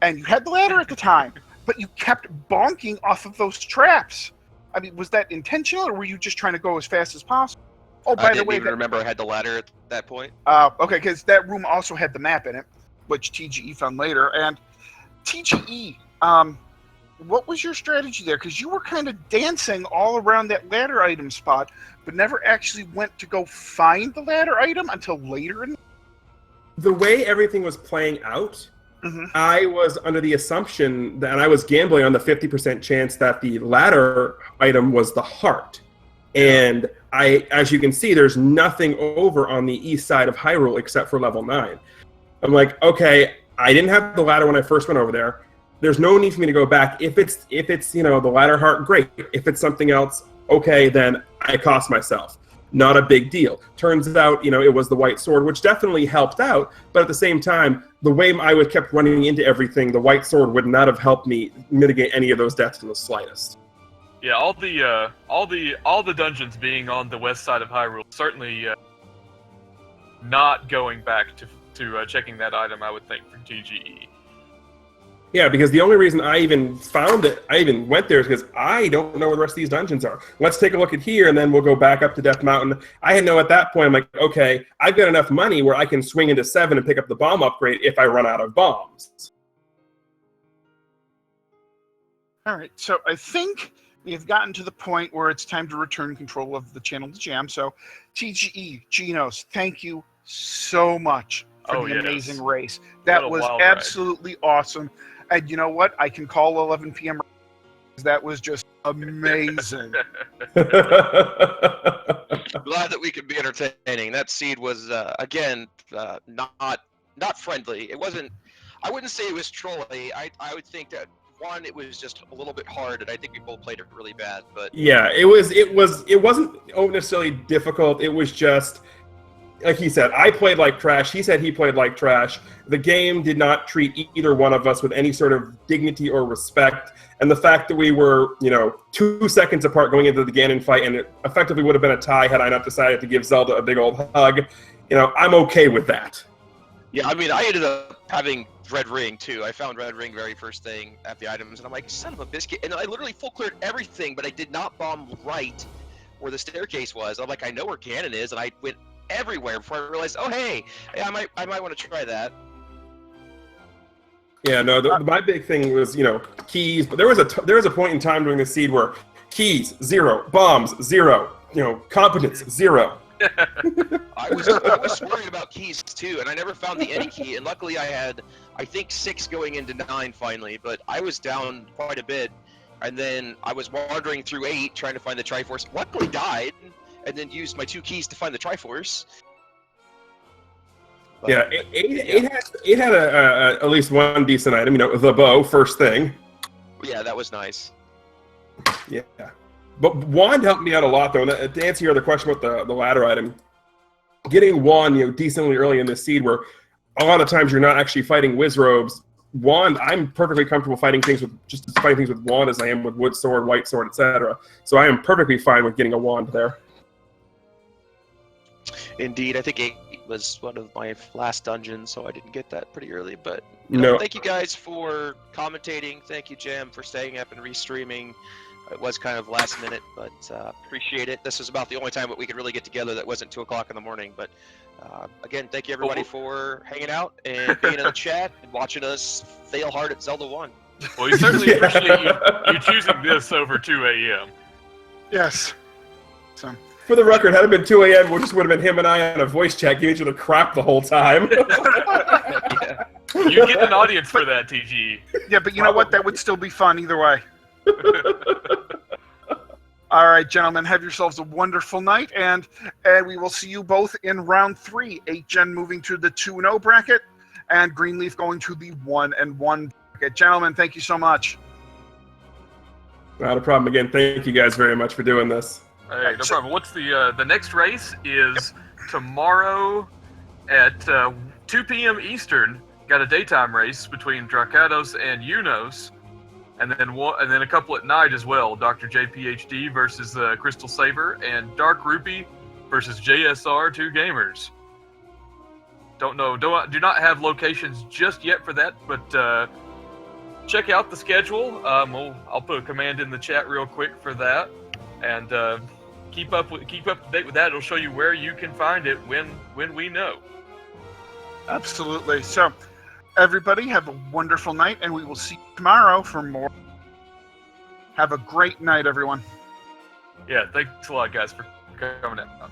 [SPEAKER 2] And you had the ladder at the time, but you kept bonking off of those traps. I mean, was that intentional, or were you just trying to go as fast as possible? Oh, by
[SPEAKER 3] I
[SPEAKER 2] the
[SPEAKER 3] didn't
[SPEAKER 2] way,
[SPEAKER 3] even remember I had the ladder at that point.
[SPEAKER 2] okay, because that room also had the map in it, which TGE found later. And TGE, what was your strategy there? Because you were kind of dancing all around that ladder item spot, but never actually went to go find the ladder item until later.
[SPEAKER 4] The way everything was playing out, I was under the assumption that, and I was gambling on the 50% chance that the ladder item was the heart. And as you can see, there's nothing over on the east side of Hyrule except for level 9. I'm like, okay, I didn't have the ladder when I first went over there. There's no need for me to go back. If it's the ladder heart, great. If it's something else, okay, then I cost myself. Not a big deal. Turns out, it was the white sword, which definitely helped out. But at the same time, the way I kept running into everything, the white sword would not have helped me mitigate any of those deaths in the slightest.
[SPEAKER 1] Yeah, all the dungeons being on the west side of Hyrule, certainly not going back to checking that item, I would think, for TGE.
[SPEAKER 4] Yeah, because the only reason I even went there is because I don't know where the rest of these dungeons are. Let's take a look at here, and then we'll go back up to Death Mountain. I had at that point, I'm like, okay, I've got enough money where I can swing into 7 and pick up the bomb upgrade if I run out of bombs.
[SPEAKER 2] All right, so I think we have gotten to the point where it's time to return control of the channel to Jam. So TGE, Genos, thank you so much for
[SPEAKER 1] Oh,
[SPEAKER 2] the
[SPEAKER 1] yes.
[SPEAKER 2] amazing race.
[SPEAKER 1] What
[SPEAKER 2] That
[SPEAKER 1] a
[SPEAKER 2] was
[SPEAKER 1] wild ride.
[SPEAKER 2] absolutely awesome. And you know what? I can call 11 p.m. That was just amazing.
[SPEAKER 3] Glad that we could be entertaining. That seed was again not friendly. It wasn't. I wouldn't say it was trolly. I would think that one, it was just a little bit hard, and I think we both played it really bad. But
[SPEAKER 4] Yeah, it wasn't necessarily difficult. It was just, like he said, I played like trash. He said he played like trash. The game did not treat either one of us with any sort of dignity or respect. And the fact that we were, 2 seconds apart going into the Ganon fight, and it effectively would have been a tie had I not decided to give Zelda a big old hug, I'm okay with that.
[SPEAKER 3] yeah, I mean, I ended up having Red Ring too. I found Red Ring very first thing at the items, and I'm like, son of a biscuit. And I literally full cleared everything, but I did not bomb right where the staircase was. I'm like, I know where Ganon is, and I went everywhere before I realized, oh hey, I might want to try that.
[SPEAKER 4] Yeah, no. My big thing was, keys. But there was a point in time during the seed where keys 0, bombs 0, competence 0.
[SPEAKER 3] I was worried about keys too, and I never found the any key. And luckily, I had, I think, 6 going into 9 finally. But I was down quite a bit, and then I was wandering through 8 trying to find the Triforce. Luckily, died, and then used my 2 keys to find the Triforce. But,
[SPEAKER 4] Yeah, it had at least one decent item. The bow first thing.
[SPEAKER 3] Yeah, that was nice.
[SPEAKER 4] Yeah, but wand helped me out a lot though. And to answer your other question about the ladder item, getting wand decently early in this seed, where a lot of times you're not actually fighting Wizrobes. Wand, I'm perfectly comfortable fighting things with wand as I am with wood sword, white sword, etc. So I am perfectly fine with getting a wand there.
[SPEAKER 3] Indeed, I think 8 was one of my last dungeons, so I didn't get that pretty early. But
[SPEAKER 4] No.
[SPEAKER 3] Thank you guys for commentating. Thank you, Jam, for staying up and restreaming. It was kind of last minute, but appreciate it. This was about the only time that we could really get together that wasn't 2 o'clock in the morning. But again, thank you everybody for hanging out and being in the chat and watching us fail hard at Zelda 1.
[SPEAKER 1] Well, we certainly appreciate you choosing this over 2 a.m.
[SPEAKER 2] Yes. So.
[SPEAKER 4] For the record, had it been 2 a.m., it just would have been him and I on a voice chat giving each other crap the whole time.
[SPEAKER 3] Yeah.
[SPEAKER 1] You get an audience for that, TG.
[SPEAKER 2] Yeah, but you know what? That would still be fun either way. All right, gentlemen, have yourselves a wonderful night, and we will see you both in round 3. 8gen moving to the 2-0 bracket, and Greenleaf going to the 1-1 bracket. Gentlemen, thank you so much.
[SPEAKER 4] Not a problem. Again, thank you guys very much for doing this.
[SPEAKER 1] Hey, no problem. What's the next race is tomorrow at 2 p.m. Eastern. Got a daytime race between Drakados and Unos, and then a couple at night as well. Dr. J PhD versus Crystal Saber, and Dark Rupee versus JSR 2 Gamers. Do not have locations just yet for that, but check out the schedule. I'll put a command in the chat real quick for that, and keep up to date with that. It'll show you where you can find it when we know.
[SPEAKER 2] Absolutely. So, everybody, have a wonderful night, and we will see you tomorrow for more. Have a great night, everyone.
[SPEAKER 1] Yeah, thanks a lot, guys, for coming out.